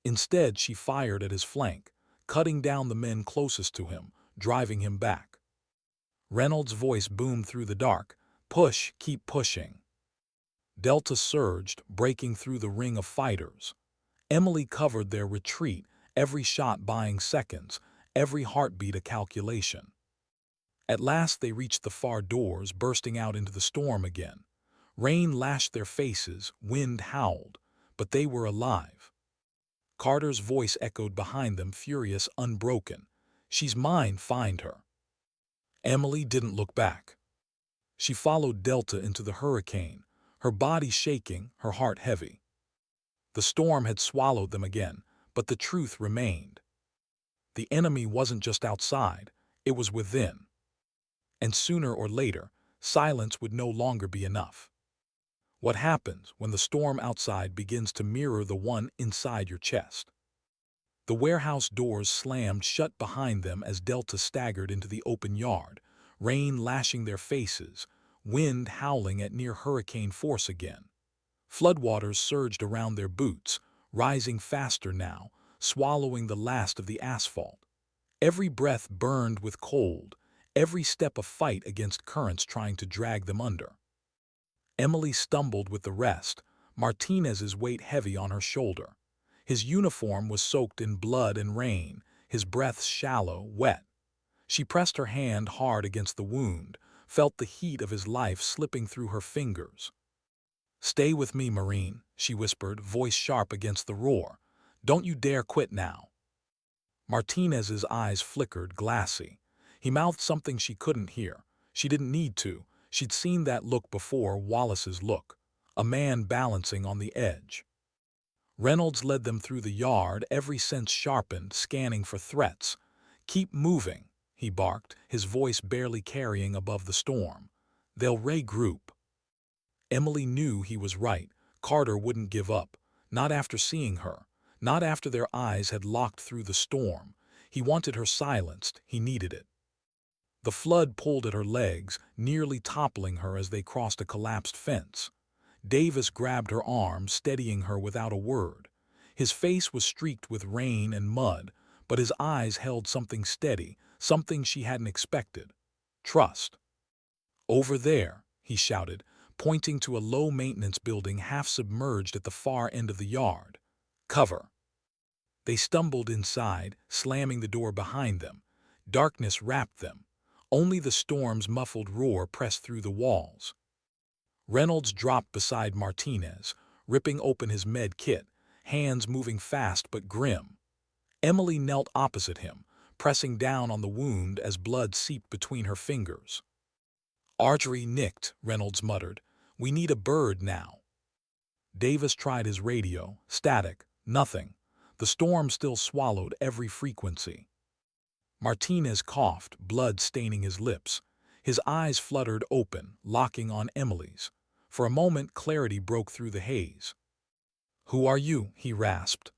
Instead, she fired at his flank, cutting down the men closest to him, driving him back. Reynolds' voice boomed through the dark, push, keep pushing. Delta surged, breaking through the ring of fighters. Emily covered their retreat, every shot buying seconds, every heartbeat a calculation. At last they reached the far doors, bursting out into the storm again. Rain lashed their faces, wind howled, but they were alive. Carter's voice echoed behind them, furious, unbroken. She's mine, find her. Emily didn't look back. She followed Delta into the hurricane, her body shaking, her heart heavy. The storm had swallowed them again, but the truth remained. The enemy wasn't just outside, it was within. And sooner or later, silence would no longer be enough. What happens when the storm outside begins to mirror the one inside your chest? The warehouse doors slammed shut behind them as Delta staggered into the open yard, rain lashing their faces, wind howling at near hurricane force again. Floodwaters surged around their boots, rising faster now, swallowing the last of the asphalt. Every breath burned with cold, every step a fight against currents trying to drag them under. Emily stumbled with the rest, Martinez's weight heavy on her shoulder. His uniform was soaked in blood and rain, his breath shallow, wet. She pressed her hand hard against the wound, felt the heat of his life slipping through her fingers. "Stay with me, Marine," she whispered, voice sharp against the roar. "Don't you dare quit now." Martinez's eyes flickered, glassy. He mouthed something she couldn't hear. She didn't need to. She'd seen that look before, Wallace's look. A man balancing on the edge. Reynolds led them through the yard, every sense sharpened, scanning for threats. "Keep moving," he barked, his voice barely carrying above the storm. "They'll regroup." Emily knew he was right. Carter wouldn't give up. Not after seeing her. Not after their eyes had locked through the storm. He wanted her silenced. He needed it. The flood pulled at her legs, nearly toppling her as they crossed a collapsed fence. Davis grabbed her arm, steadying her without a word. His face was streaked with rain and mud, but his eyes held something steady, something she hadn't expected. Trust. "Over there," he shouted, pointing to a low-maintenance building half submerged at the far end of the yard. "Cover." They stumbled inside, slamming the door behind them. Darkness wrapped them. Only the storm's muffled roar pressed through the walls. Reynolds dropped beside Martinez, ripping open his med kit, hands moving fast but grim. Emily knelt opposite him, pressing down on the wound as blood seeped between her fingers. "Artery nicked," Reynolds muttered. "We need a bird now." Davis tried his radio. Static. Nothing. The storm still swallowed every frequency. Martinez coughed, blood staining his lips. His eyes fluttered open, locking on Emily's. For a moment, clarity broke through the haze. "Who are you?" he rasped.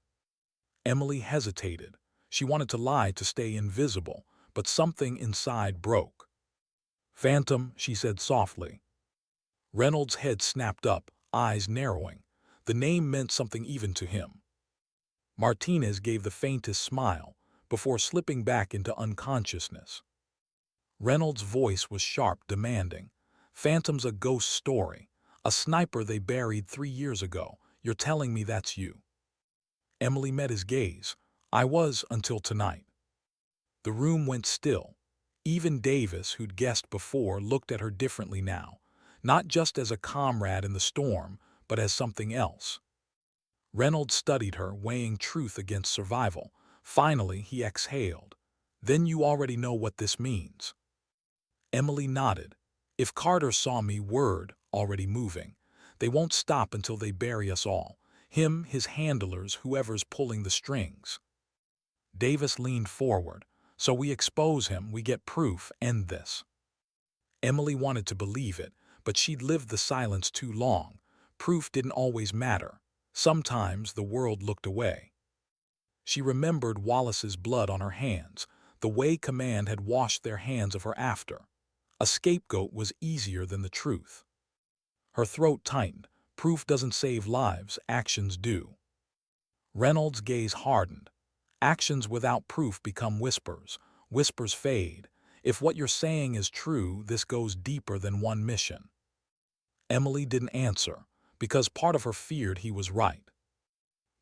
Emily hesitated. She wanted to lie to stay invisible, but something inside broke. "Phantom," she said softly. Reynolds' head snapped up, eyes narrowing. The name meant something even to him. Martinez gave the faintest smile, before slipping back into unconsciousness. Reynolds' voice was sharp, demanding. "Phantom's a ghost story. A sniper they buried 3 years ago. You're telling me that's you?" Emily met his gaze. "I was, until tonight." The room went still. Even Davis, who'd guessed before, looked at her differently now. Not just as a comrade in the storm, but as something else. Reynolds studied her, weighing truth against survival. Finally, he exhaled. "Then you already know what this means." Emily nodded. "If Carter saw me, word, already moving. They won't stop until they bury us all. Him, his handlers, whoever's pulling the strings." Davis leaned forward. "So we expose him, we get proof, end this." Emily wanted to believe it, but she'd lived the silence too long. Proof didn't always matter. Sometimes the world looked away. She remembered Wallace's blood on her hands, the way command had washed their hands of her after. A scapegoat was easier than the truth. Her throat tightened. Proof doesn't save lives, actions do. Reynolds' gaze hardened. Actions without proof become whispers. Whispers fade. If what you're saying is true, this goes deeper than one mission. Emily didn't answer, because part of her feared he was right.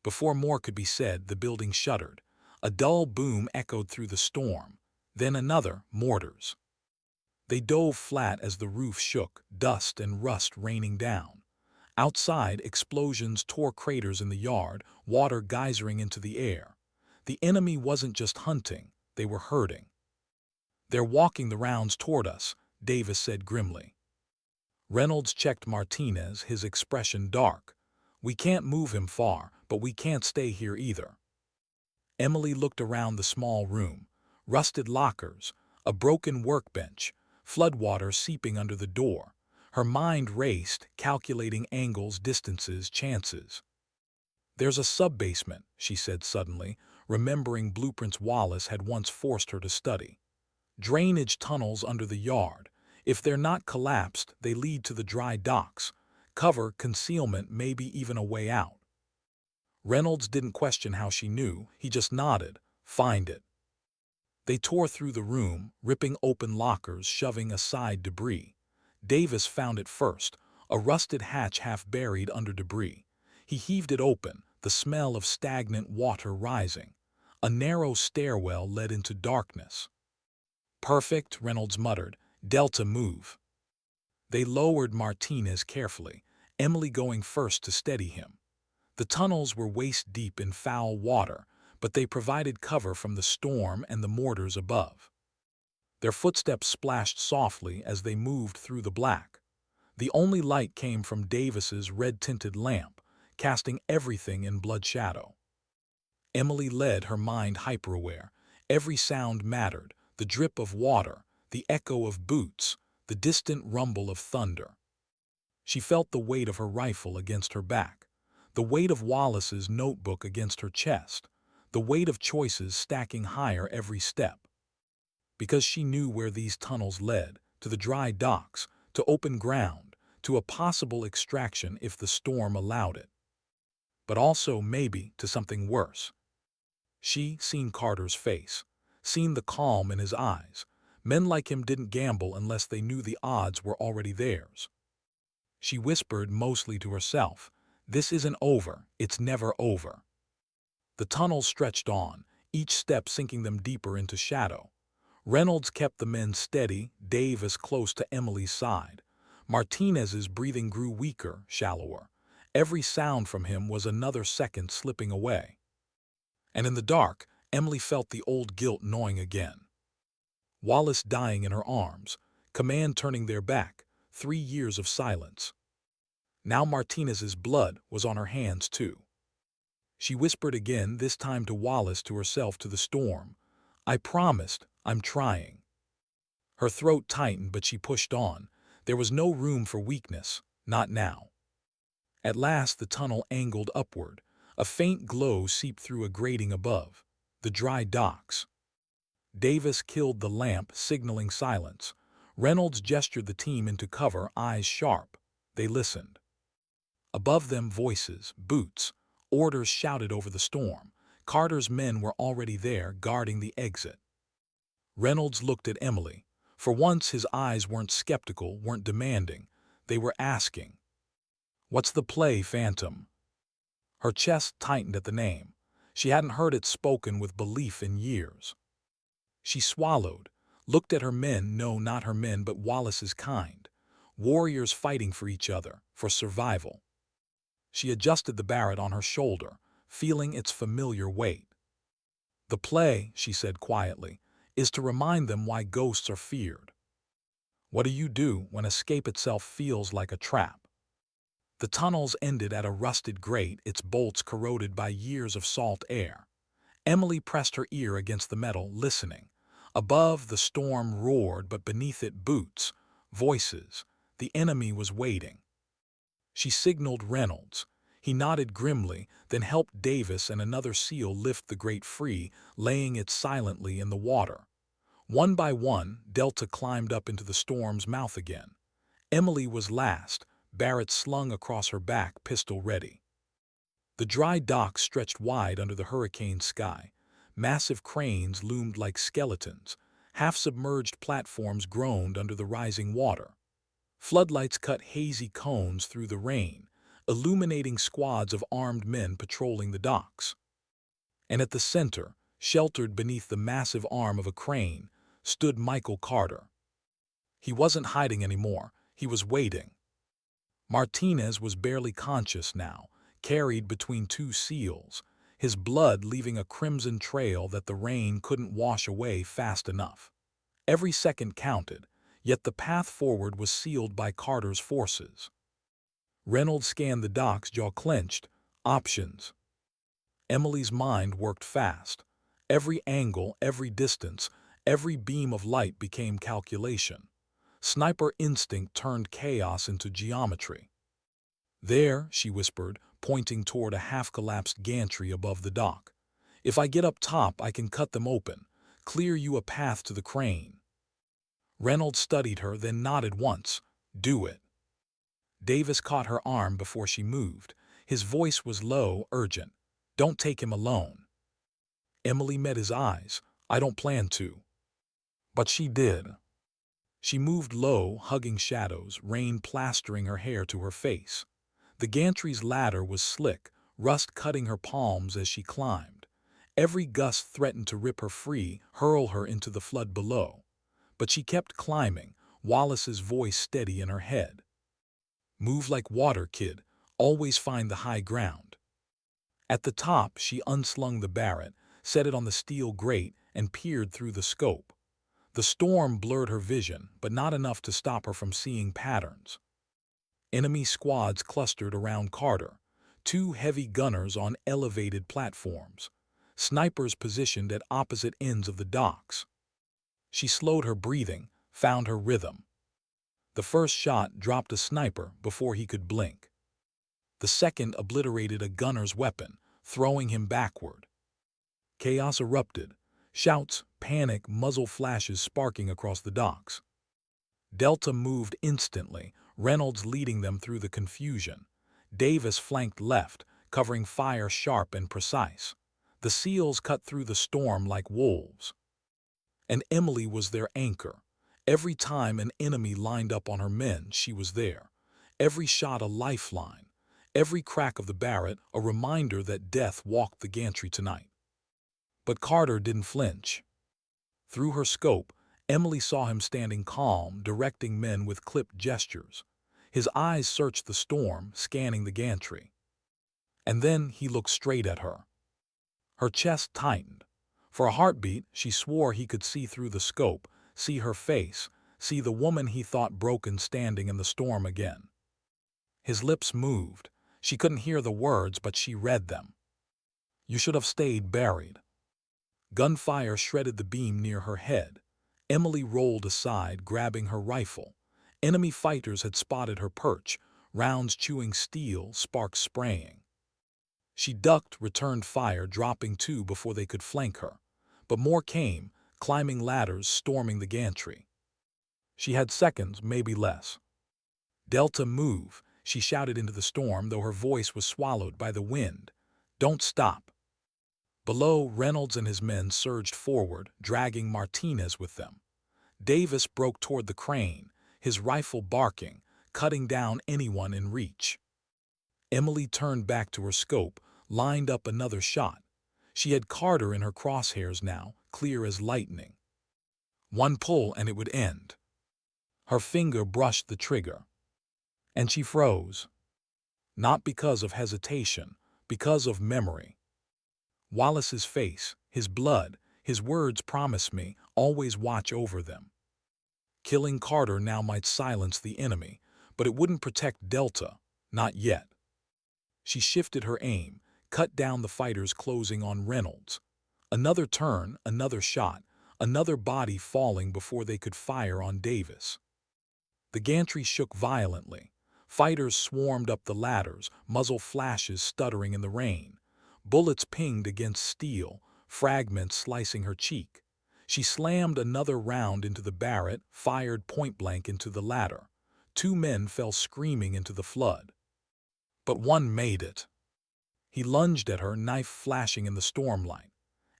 Before more could be said, the building shuddered. A dull boom echoed through the storm. Then another, mortars. They dove flat as the roof shook, dust and rust raining down. Outside, explosions tore craters in the yard, water geysering into the air. The enemy wasn't just hunting, they were hurting. "They're walking the rounds toward us," Davis said grimly. Reynolds checked Martinez, his expression dark. "We can't move him far, but we can't stay here either." Emily looked around the small room. Rusted lockers, a broken workbench, floodwater seeping under the door. Her mind raced, calculating angles, distances, chances. "There's a sub-basement," she said suddenly, remembering blueprints Wallace had once forced her to study. "Drainage tunnels under the yard. If they're not collapsed, they lead to the dry docks. Cover, concealment, maybe even a way out." Reynolds didn't question how she knew, he just nodded. "Find it." They tore through the room, ripping open lockers, shoving aside debris. Davis found it first, a rusted hatch half buried under debris. He heaved it open, the smell of stagnant water rising. A narrow stairwell led into darkness. "Perfect," Reynolds muttered. "Delta, move." They lowered Martinez carefully, Emily going first to steady him. The tunnels were waist-deep in foul water, but they provided cover from the storm and the mortars above. Their footsteps splashed softly as they moved through the black. The only light came from Davis's red-tinted lamp, casting everything in blood shadow. Emily led, her mind hyper-aware. Every sound mattered, the drip of water, the echo of boots, the distant rumble of thunder. She felt the weight of her rifle against her back, the weight of Wallace's notebook against her chest, the weight of choices stacking higher every step. Because she knew where these tunnels led, to the dry docks, to open ground, to a possible extraction if the storm allowed it. But also, maybe, to something worse. She seen Carter's face, seen the calm in his eyes. Men like him didn't gamble unless they knew the odds were already theirs. She whispered, mostly to herself, "This isn't over, it's never over." The tunnels stretched on, each step sinking them deeper into shadow. Reynolds kept the men steady, Davis close to Emily's side. Martinez's breathing grew weaker, shallower. Every sound from him was another second slipping away. And in the dark, Emily felt the old guilt gnawing again. Wallace dying in her arms, command turning their back, 3 years of silence. Now Martinez's blood was on her hands too. She whispered again, this time to Wallace, to herself, to the storm, "I promised, I'm trying." Her throat tightened, but she pushed on. There was no room for weakness, not now. At last the tunnel angled upward. A faint glow seeped through a grating above. The dry docks. Davis killed the lamp, signaling silence. Reynolds gestured the team into cover, eyes sharp. They listened. Above them, voices, boots, orders shouted over the storm. Carter's men were already there, guarding the exit. Reynolds looked at Emily. For once his eyes weren't skeptical, weren't demanding. They were asking, "What's the play, Phantom?" Her chest tightened at the name. She hadn't heard it spoken with belief in years. She swallowed, looked at her men, no, not her men, but Wallace's kind. Warriors fighting for each other, for survival. She adjusted the barrette on her shoulder, feeling its familiar weight. "The play," she said quietly, "is to remind them why ghosts are feared. What do you do when escape itself feels like a trap?" The tunnels ended at a rusted grate, its bolts corroded by years of salt air. Emily pressed her ear against the metal, listening. Above, the storm roared, but beneath it, boots, voices. The enemy was waiting. She signaled Reynolds. He nodded grimly, then helped Davis and another SEAL lift the grate free, laying it silently in the water. One by one, Delta climbed up into the storm's mouth again. Emily was last, barrette slung across her back, pistol ready. The dry docks stretched wide under the hurricane sky. Massive cranes loomed like skeletons. Half-submerged platforms groaned under the rising water. Floodlights cut hazy cones through the rain, illuminating squads of armed men patrolling the docks. And at the center, sheltered beneath the massive arm of a crane, stood Michael Carter. He wasn't hiding anymore, he was waiting. Martinez was barely conscious now, carried between 2 SEALs, his blood leaving a crimson trail that the rain couldn't wash away fast enough. Every second counted, yet the path forward was sealed by Carter's forces. Reynolds scanned the docks, jaw clenched. Options. Emily's mind worked fast. Every angle, every distance, every beam of light became calculation. Sniper instinct turned chaos into geometry. "There," she whispered, pointing toward a half-collapsed gantry above the dock. "If I get up top, I can cut them open, clear you a path to the crane." Reynolds studied her, then nodded once. "Do it." Davis caught her arm before she moved. His voice was low, urgent. "Don't take him alone." Emily met his eyes. "I don't plan to." But she did. She moved low, hugging shadows, rain plastering her hair to her face. The gantry's ladder was slick, rust cutting her palms as she climbed. Every gust threatened to rip her free, hurl her into the flood below. But she kept climbing, Wallace's voice steady in her head. "Move like water, kid. Always find the high ground." At the top, she unslung the barrette, set it on the steel grate, and peered through the scope. The storm blurred her vision, but not enough to stop her from seeing patterns. Enemy squads clustered around Carter, two heavy gunners on elevated platforms, snipers positioned at opposite ends of the docks. She slowed her breathing, found her rhythm. The first shot dropped a sniper before he could blink. The second obliterated a gunner's weapon, throwing him backward. Chaos erupted, shouts, panic, muzzle flashes sparking across the docks. Delta moved instantly, Reynolds leading them through the confusion. Davis flanked left, covering fire sharp and precise. The SEALs cut through the storm like wolves. And Emily was their anchor. Every time an enemy lined up on her men, she was there. Every shot a lifeline. Every crack of the Barrett a reminder that death walked the gantry tonight. But Carter didn't flinch. Through her scope, Emily saw him standing calm, directing men with clipped gestures. His eyes searched the storm, scanning the gantry. And then he looked straight at her. Her chest tightened. For a heartbeat, she swore he could see through the scope, see her face, see the woman he thought broken standing in the storm again. His lips moved. She couldn't hear the words, but she read them. "You should have stayed buried." Gunfire shredded the beam near her head. Emily rolled aside, grabbing her rifle. Enemy fighters had spotted her perch, rounds chewing steel, sparks spraying. She ducked, returned fire, dropping two before they could flank her. But more came, climbing ladders, storming the gantry. She had seconds, maybe less. "Delta, move," she shouted into the storm, though her voice was swallowed by the wind. "Don't stop." Below, Reynolds and his men surged forward, dragging Martinez with them. Davis broke toward the crane, his rifle barking, cutting down anyone in reach. Emily turned back to her scope, lined up another shot. She had Carter in her crosshairs now, clear as lightning. One pull and it would end. Her finger brushed the trigger. And she froze. Not because of hesitation, because of memory. Wallace's face, his blood, his words promised me, always watch over them. Killing Carter now might silence the enemy, but it wouldn't protect Delta, not yet. She shifted her aim, cut down the fighters closing on Reynolds. Another turn, another shot, another body falling before they could fire on Davis. The gantry shook violently. Fighters swarmed up the ladders, muzzle flashes stuttering in the rain. Bullets pinged against steel, fragments slicing her cheek. She slammed another round into the Barrett, fired point-blank into the ladder. Two men fell screaming into the flood. But one made it. He lunged at her, knife flashing in the stormlight.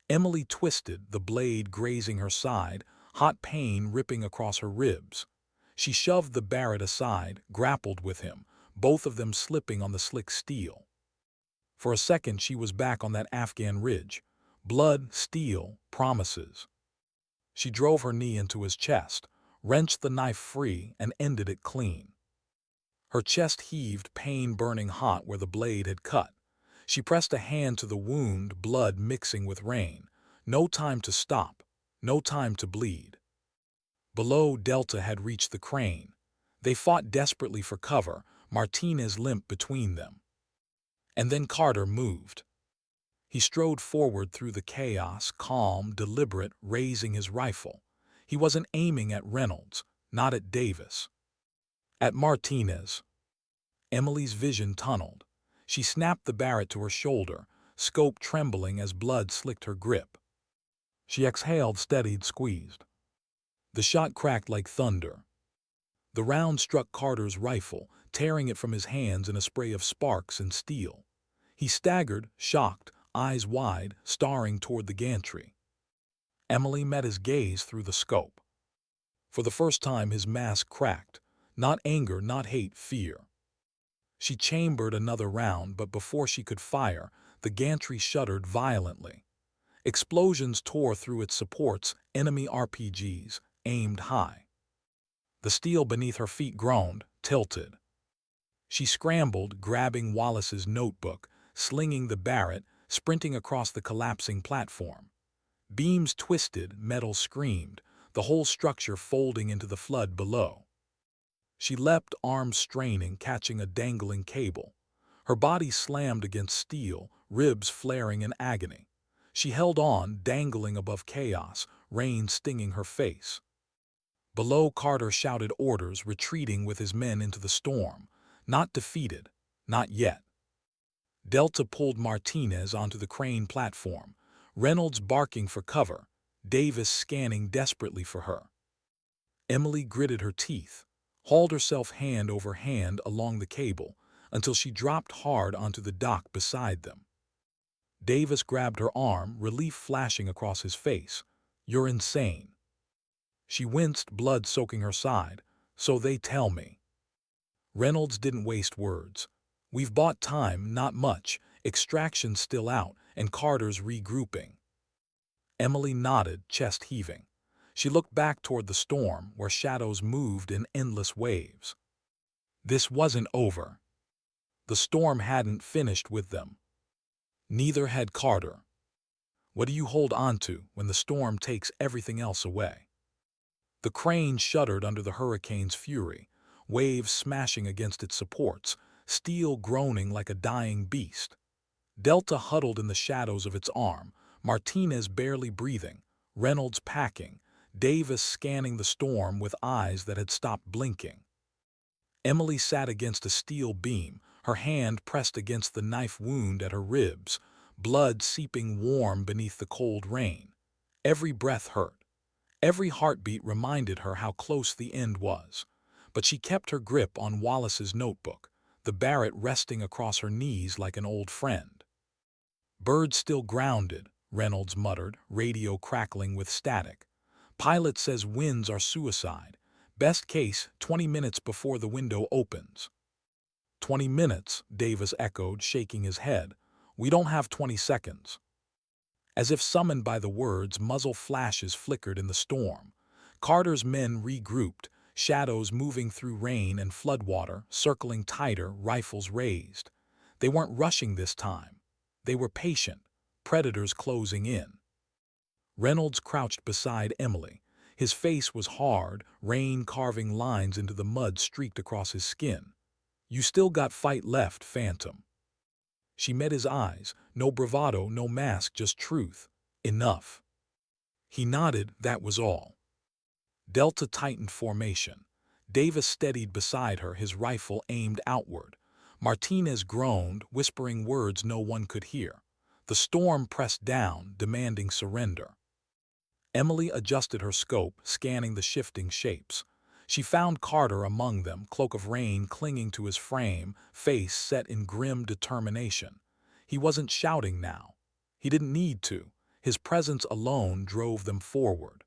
Emily twisted, the blade grazing her side, hot pain ripping across her ribs. She shoved the Barrett aside, grappled with him, both of them slipping on the slick steel. For a second she was back on that Afghan ridge. Blood, steel, promises. She drove her knee into his chest, wrenched the knife free, and ended it clean. Her chest heaved, pain burning hot where the blade had cut. She pressed a hand to the wound, blood mixing with rain. No time to stop, no time to bleed. Below, Delta had reached the crane. They fought desperately for cover, Martinez limped between them. And then Carter moved. He strode forward through the chaos, calm, deliberate, raising his rifle. He wasn't aiming at Reynolds, not at Davis. At Martinez. Emily's vision tunneled. She snapped the Barrett to her shoulder, scope trembling as blood slicked her grip. She exhaled, steadied, squeezed. The shot cracked like thunder. The round struck Carter's rifle, tearing it from his hands in a spray of sparks and steel. He staggered, shocked, eyes wide, staring toward the gantry. Emily met his gaze through the scope. For the first time his mask cracked. Not anger, not hate, fear. She chambered another round, but before she could fire, the gantry shuddered violently. Explosions tore through its supports, enemy RPGs, aimed high. The steel beneath her feet groaned, tilted. She scrambled, grabbing Wallace's notebook, slinging the Barrett, sprinting across the collapsing platform. Beams twisted, metal screamed, the whole structure folding into the flood below. She leapt, arms straining, catching a dangling cable. Her body slammed against steel, ribs flaring in agony. She held on, dangling above chaos, rain stinging her face. Below, Carter shouted orders, retreating with his men into the storm. Not defeated. Not yet. Delta pulled Martinez onto the crane platform, Reynolds barking for cover, Davis scanning desperately for her. Emily gritted her teeth, hauled herself hand over hand along the cable until she dropped hard onto the dock beside them. Davis grabbed her arm, relief flashing across his face. "You're insane." She winced, blood soaking her side. "So they tell me." Reynolds didn't waste words. "We've bought time, not much, extraction's still out, and Carter's regrouping." Emily nodded, chest heaving. She looked back toward the storm, where shadows moved in endless waves. This wasn't over. The storm hadn't finished with them. Neither had Carter. What do you hold on to when the storm takes everything else away? The crane shuddered under the hurricane's fury, waves smashing against its supports, steel groaning like a dying beast. Delta huddled in the shadows of its arm, Martinez barely breathing, Reynolds packing, Davis scanning the storm with eyes that had stopped blinking. Emily sat against a steel beam, her hand pressed against the knife wound at her ribs, blood seeping warm beneath the cold rain. Every breath hurt. Every heartbeat reminded her how close the end was. But she kept her grip on Wallace's notebook, the Barrett resting across her knees like an old friend. "Bird's still grounded," Reynolds muttered, radio crackling with static. "Pilot says winds are suicide. Best case, 20 minutes before the window opens." 20 minutes, Davis echoed, shaking his head. "We don't have 20 seconds." As if summoned by the words, muzzle flashes flickered in the storm. Carter's men regrouped, shadows moving through rain and floodwater, circling tighter, rifles raised. They weren't rushing this time. They were patient, predators closing in. Reynolds crouched beside Emily. His face was hard, rain carving lines into the mud streaked across his skin. "You still got fight left, Phantom." She met his eyes, no bravado, no mask, just truth. "Enough." He nodded, that was all. Delta tightened formation. Davis steadied beside her, his rifle aimed outward. Martinez groaned, whispering words no one could hear. The storm pressed down, demanding surrender. Emily adjusted her scope, scanning the shifting shapes. She found Carter among them, cloak of rain clinging to his frame, face set in grim determination. He wasn't shouting now. He didn't need to. His presence alone drove them forward.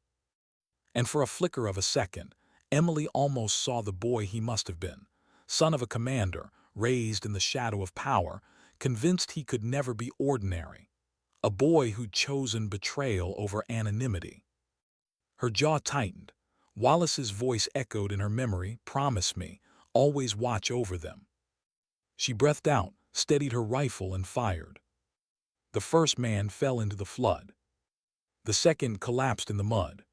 And for a flicker of a second, Emily almost saw the boy he must have been, son of a commander, raised in the shadow of power, convinced he could never be ordinary. A boy who'd chosen betrayal over anonymity. Her jaw tightened. Wallace's voice echoed in her memory, "Promise me, always watch over them." She breathed out, steadied her rifle, and fired. The first man fell into the flood. The second collapsed in the mud.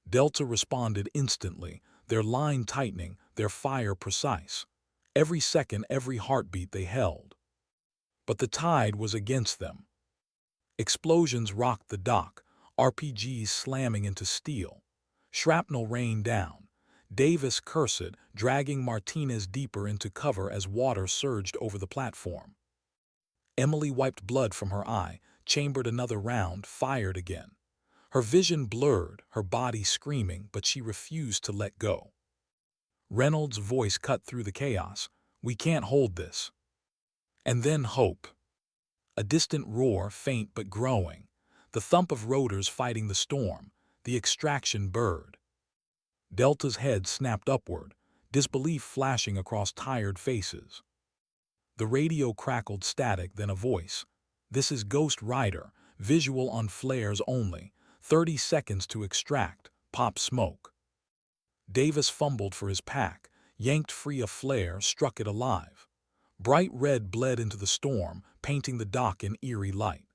Delta responded instantly, their line tightening, their fire precise. Every second, every heartbeat they held. But the tide was against them. Explosions rocked the dock, RPGs slamming into steel. Shrapnel rained down. Davis cursed, dragging Martinez deeper into cover as water surged over the platform. Emily wiped blood from her eye, chambered another round, fired again. Her vision blurred, her body screaming, but she refused to let go. Reynolds' voice cut through the chaos. "We can't hold this." And then hope. A distant roar, faint but growing. The thump of rotors fighting the storm, the extraction bird. Delta's head snapped upward, disbelief flashing across tired faces. The radio crackled static, then a voice. "This is Ghost Rider, visual on flares only, 30 seconds to extract, pop smoke." Davis fumbled for his pack, yanked free a flare, struck it alive. Bright red bled into the storm, painting the dock in eerie light.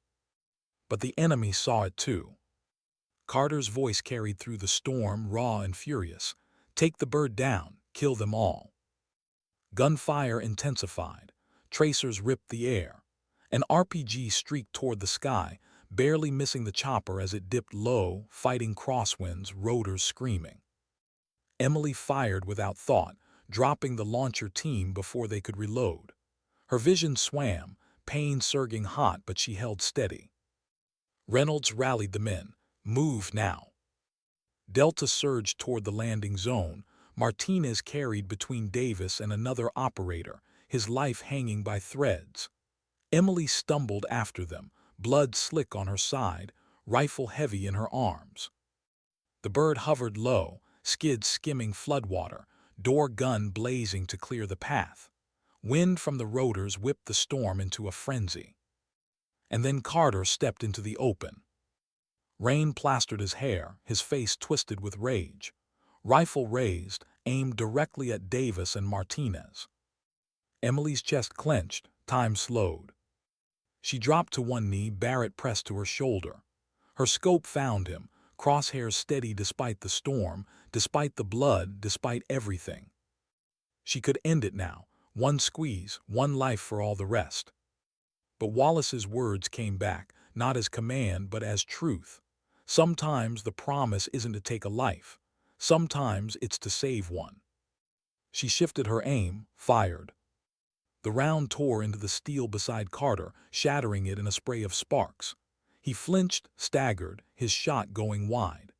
But the enemy saw it too. Carter's voice carried through the storm, raw and furious. "Take the bird down, kill them all." Gunfire intensified. Tracers ripped the air. An RPG streaked toward the sky, barely missing the chopper as it dipped low, fighting crosswinds, rotors screaming. Emily fired without thought, dropping the launcher team before they could reload. Her vision swam, pain surging hot, but she held steady. Reynolds rallied the men. "Move now." Delta surged toward the landing zone. Martinez carried between Davis and another operator, his life hanging by threads. Emily stumbled after them, blood slick on her side, rifle heavy in her arms. The bird hovered low, skids skimming floodwater, door gun blazing to clear the path. Wind from the rotors whipped the storm into a frenzy. And then Carter stepped into the open. Rain plastered his hair, his face twisted with rage. Rifle raised, aimed directly at Davis and Martinez. Emily's chest clenched, time slowed. She dropped to one knee, Barrett pressed to her shoulder. Her scope found him, crosshairs steady despite the storm, despite the blood, despite everything. She could end it now, one squeeze, one life for all the rest. But Wallace's words came back, not as command but as truth. Sometimes the promise isn't to take a life. Sometimes it's to save one. She shifted her aim, fired. The round tore into the steel beside Carter, shattering it in a spray of sparks. He flinched, staggered, his shot going wide.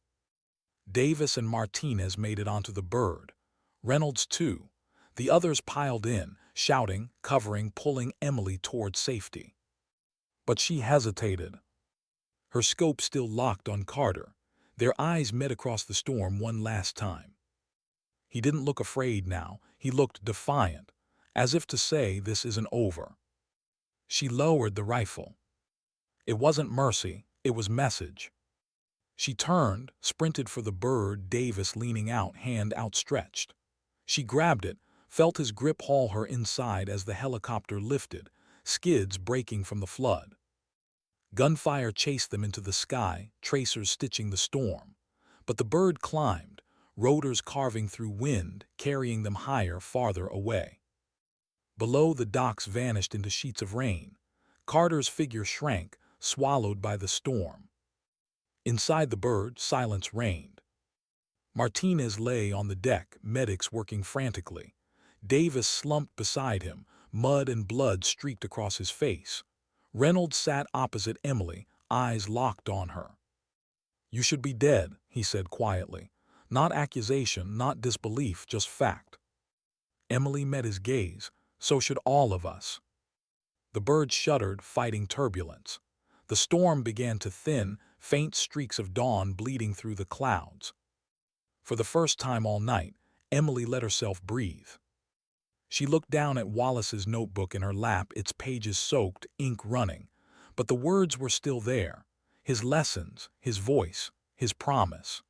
Davis and Martinez made it onto the bird. Reynolds too. The others piled in, shouting, covering, pulling Emily toward safety. But she hesitated. Her scope still locked on Carter. Their eyes met across the storm one last time. He didn't look afraid now, he looked defiant, as if to say this isn't over. She lowered the rifle. It wasn't mercy, it was message. She turned, sprinted for the bird, Davis leaning out, hand outstretched. She grabbed it, felt his grip haul her inside as the helicopter lifted, skids breaking from the flood. Gunfire chased them into the sky, tracers stitching the storm. But the bird climbed, rotors carving through wind, carrying them higher, farther away. Below, the docks vanished into sheets of rain. Carter's figure shrank, swallowed by the storm. Inside the bird, silence reigned. Martinez lay on the deck, medics working frantically. Davis slumped beside him, mud and blood streaked across his face. Reynolds sat opposite Emily, eyes locked on her. "You should be dead," he said quietly. "Not accusation, not disbelief, just fact." Emily met his gaze. "So should all of us." The bird shuddered, fighting turbulence. The storm began to thin, faint streaks of dawn bleeding through the clouds. For the first time all night, Emily let herself breathe. She looked down at Wallace's notebook in her lap, its pages soaked, ink running. But the words were still there. His lessons, his voice, his promise.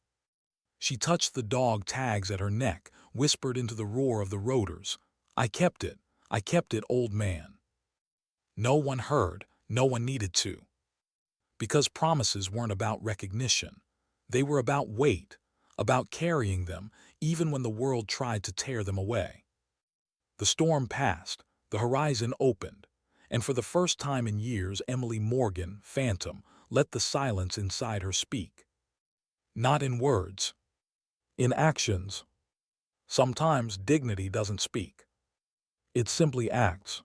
She touched the dog tags at her neck, whispered into the roar of the rotors. I kept it, old man." No one heard, no one needed to. Because promises weren't about recognition. They were about weight, about carrying them, even when the world tried to tear them away. The storm passed, the horizon opened, and for the first time in years, Emily Morgan, phantom, let the silence inside her speak. Not in words. In actions. Sometimes dignity doesn't speak. It simply acts.